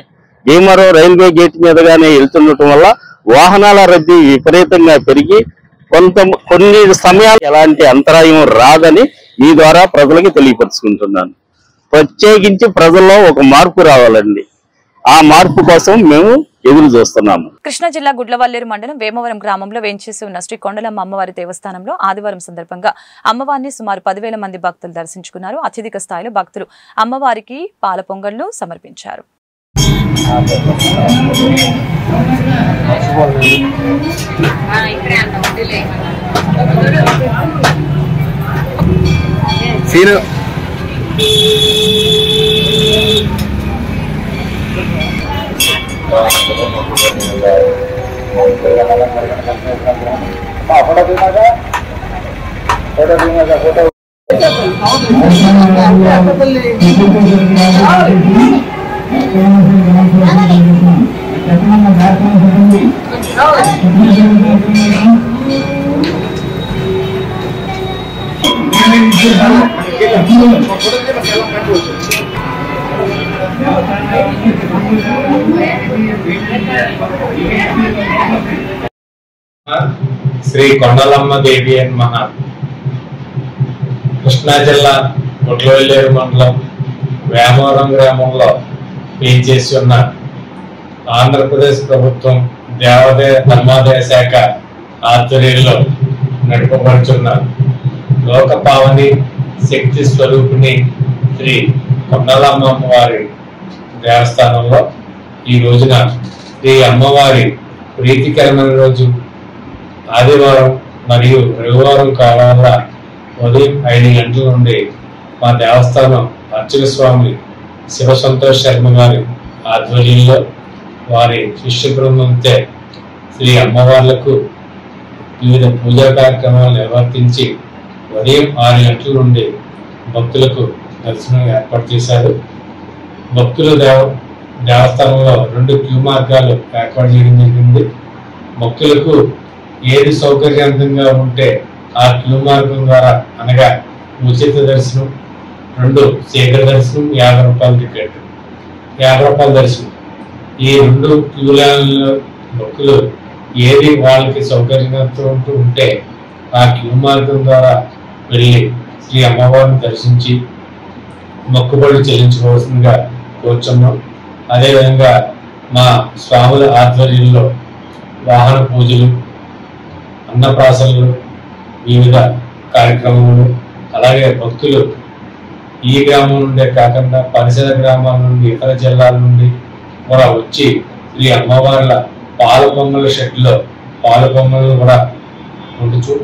భీమవరం రైల్వే గేట్ మీదుగానే వెళ్తుండటం వల్ల వాహనాల రద్దీ విపరీతంగా పెరిగి కొన్ని సమయాలు ఎలాంటి అంతరాయం రాదని మీ ద్వారా ప్రజలకి తెలియపరుచుకుంటున్నాను. ప్రత్యేకించి ప్రజల్లో ఒక మార్పు రావాలండి. ఆ మార్పు కోసం మేము ఎదురు చూస్తున్నాము. కృష్ణా జిల్లా గుడ్లవల్లేరు మండలం వేమవరం గ్రామంలో వేంచేసి ఉన్న శ్రీ కొండలమ్మ అమ్మవారి దేవస్థానంలో ఆదివారం సందర్భంగా అమ్మవారిని సుమారు 10,000 మంది భక్తులు దర్శించుకున్నారు. అత్యధిక స్థాయిలో భక్తులు అమ్మవారికి పాల పొంగళ్లు సమర్పించారు. సీను శ్రీ కొండలమ్మ దేవి అని మహా కృష్ణా జిల్లా గుట్లవెల్లేరు మండలం వేమవరం గ్రామంలో చేసి ఉన్న ఆంధ్రప్రదేశ్ ప్రభుత్వం దేవాదాయ ధర్మాదాయ శాఖ ఆధ్వర్యంలో నడపబడుతున్న లోక పావని శక్తి స్వరూపిణి శ్రీ కొండలమ్మ వారి దేవస్థానంలో ఈ రోజున శ్రీ అమ్మవారి ప్రీతికరమైన రోజు ఆదివారం మరియు రవివారం కావాల ఉదయం 5 గంటల నుండి మా దేవస్థానం అర్చక స్వామి శివ సంతోష్ శర్మ గారి ఆధ్వర్యంలో వారి శిష్య బృందంతో శ్రీ అమ్మవార్లకు వివిధ పూజా కార్యక్రమాలు నిర్వర్తించి ఉదయం 6 గంటల నుండి భక్తులకు దర్శనం ఏర్పాటు చేశారు. భక్తులు దేవస్థానంలో 2 క్యూ మార్గాలు ఏర్పాటు చేయడం జరిగింది. భక్తులకు ఏది సౌకర్యవంతంగా ఉంటే ఆ క్యూ మార్గం ద్వారా అనగా ఉచిత దర్శనం, 2 శీఘ్ర దర్శనం, 50 రూపాయల టికెట్, 50 రూపాయల దర్శనం, ఈ 2 క్యూ లైన్లలో భక్తులు ఏది వాళ్ళకి సౌకర్యవంతంగా ఉంటే ఆ క్యూ మార్గం ద్వారా వెళ్ళి శ్రీ అమ్మవారిని దర్శించి మొక్కుబడులు చెల్లించుకోవాల్సిందిగా కోరుచున్నాం. అదేవిధంగా మా స్వాముల ఆధ్వర్యంలో వాహన పూజలు, అన్నప్రాసనలు, వివిధ కార్యక్రమాలు, అలాగే భక్తులు ఈ గ్రామం నుండే కాకుండా పరిసర గ్రామాల నుండి ఇతర జిల్లాల నుండి కూడా వచ్చి శ్రీ అమ్మవార్ల పాల పొంగల షెడ్లో పాల పొంగలను కూడా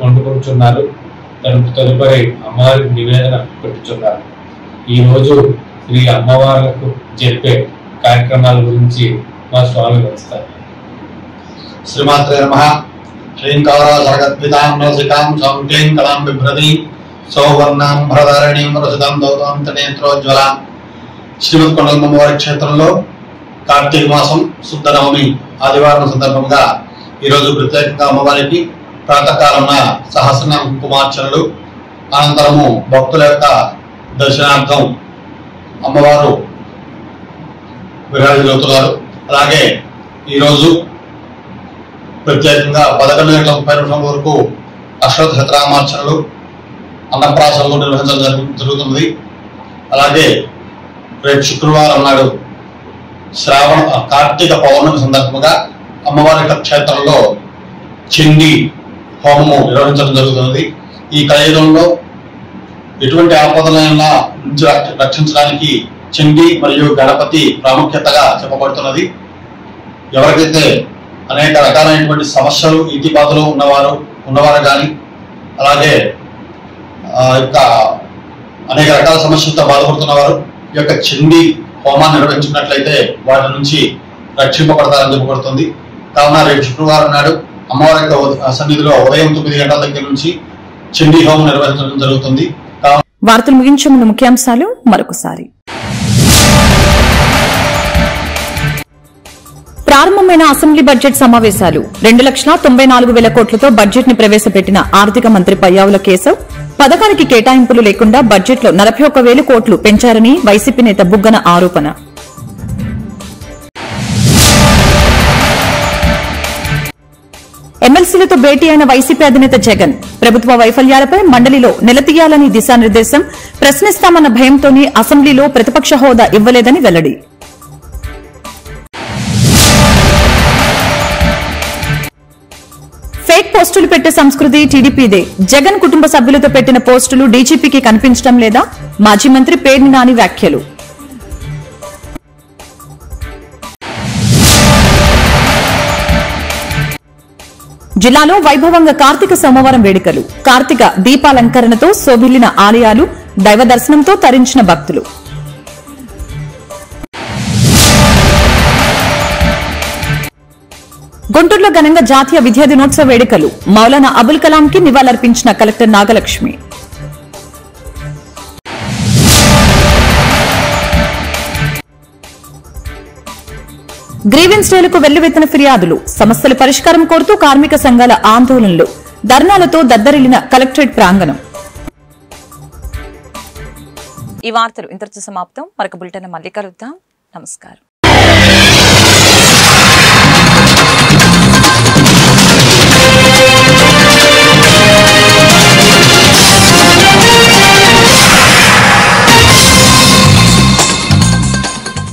వండుకుంటున్నారు. తదుపరి అమ్మవారికి నివేదన పెట్టుచున్నారు. ఈరోజు శ్రీ అమ్మవార్లకు చెప్పే కార్యక్రమాల గురించి మా స్వామి వస్తారు. శ్రీమాత్రే నమః. శ్రీంకార జగద్వితాం రసికాం సంక్లీం కలాం బిభ్రతి సౌవర్ణాం భరధారణీం రసితాం దౌతాం నేత్రోజ్వలాం. శ్రీమద్ కొండలమ్మ వారి క్షేత్రంలో కార్తీక మాసం శుద్ధ నవమి ఆదివారం సందర్భంగా ఈరోజు ప్రత్యేకంగా అమ్మవారికి ప్రాతకాలమున సహస్రనామ కుంకుమార్చనలు, అనంతరము భక్తుల యొక్క దర్శనార్థం అమ్మవారు విరాజిల్లుతున్నారు. అలాగే ఈరోజు ప్రత్యేకంగా 11:30 వరకు అశ్వత్థరామార్చనలు, అన్నప్రాసనలు నిర్వహించడం జరుగుతుంది. అలాగే రేపు శుక్రవారం నాడు కార్తీక పౌర్ణమి సందర్భంగా అమ్మవారి క్షేత్రంలో చండీ హోమము నిర్వహించడం జరుగుతుంది. ఈ కలియుగంలో ఎటువంటి ఆపదలైనా నుంచి రక్షించడానికి చండీ మరియు గణపతి ప్రాముఖ్యతగా చెప్పబడుతున్నది. ఎవరికైతే అనేక రకాలైనటువంటి సమస్యలు, ఇతిబాధలు ఉన్నవారు కానీ, అలాగే అనేక రకాల సమస్యలతో బాధపడుతున్నవారు ఈ యొక్క చండీ హోమాన్ని నిర్వహించుకున్నట్లయితే వాటి నుంచి రక్షింపబడతారని చెప్పబడుతుంది. కావున రేపు శుక్రవారం నాడు అమ్మవారి యొక్క సన్నిధిలో ఉదయం 9 గంటల దగ్గర నుంచి చండీ హోమం నిర్వహించడం జరుగుతుంది. వార్తలు ముగించే ముందు ముఖ్యాంశాలు మరొకసారి. ప్రారంభమైన అసెంబ్లీ బడ్జెట్ సమావేశాలు 2,94,000 కోట్లతో బడ్జెట్ ని ప్రవేశపెట్టిన ఆర్థిక మంత్రి పయ్యావుల కేశవ్ పథకానికి కేటాయింపులు లేకుండా బడ్జెట్లో 41,000 కోట్లు పెంచారని వైసీపీ నేత బుగ్గన ఆరోపణ. ఎమ్మెల్సీలతో భేటీ అయిన వైసీపీ అధినేత జగన్ ప్రభుత్వ వైఫల్యాలపై మండలిలో నిలదీయాలని దిశానిర్దేశం, ప్రశ్నిస్తామన్న భయంతోనే అసెంబ్లీలో ప్రతిపక్ష హోదా ఇవ్వలేదని వెల్లడి. ఫేక్ పోస్టులు పెట్టే సంస్కృతి టీడీపీదే. జగన్ కుటుంబ సభ్యులతో పెట్టిన పోస్టులు డీజీపీకి కనిపించడం లేదా? మాజీ మంత్రి పేర్ని నాని వ్యాఖ్యలు. జిల్లాలో వైభవంగా కార్తీక సోమవారం వేడుకలు. కార్తీక దీపాలంకరణతో శోభిల్లిన ఆలయాలు, దైవ దర్శనంతో తరించిన భక్తులు. గుంటూరులో ఘనంగా జాతీయ విద్యా దినోత్సవ వేడుకలు. మౌలానా అబుల్ కలాంకి నివాళులర్పించిన కలెక్టర్ నాగలక్ష్మి. గ్రీవెన్స్ డేలకు వెల్లువెత్తిన ఫిర్యాదులు. సమస్యల పరిష్కారం కోరుతూ కార్మిక సంఘాల ఆందోళనలు, ధర్నాలతో దద్దరిల్లిన కలెక్టరేట్ ప్రాంగణం. ఈ వార్తలు ఇంతటితో సమాప్తం. మరొక బులెటిన్ మళ్ళీ కలుద్దాం. నమస్కారం.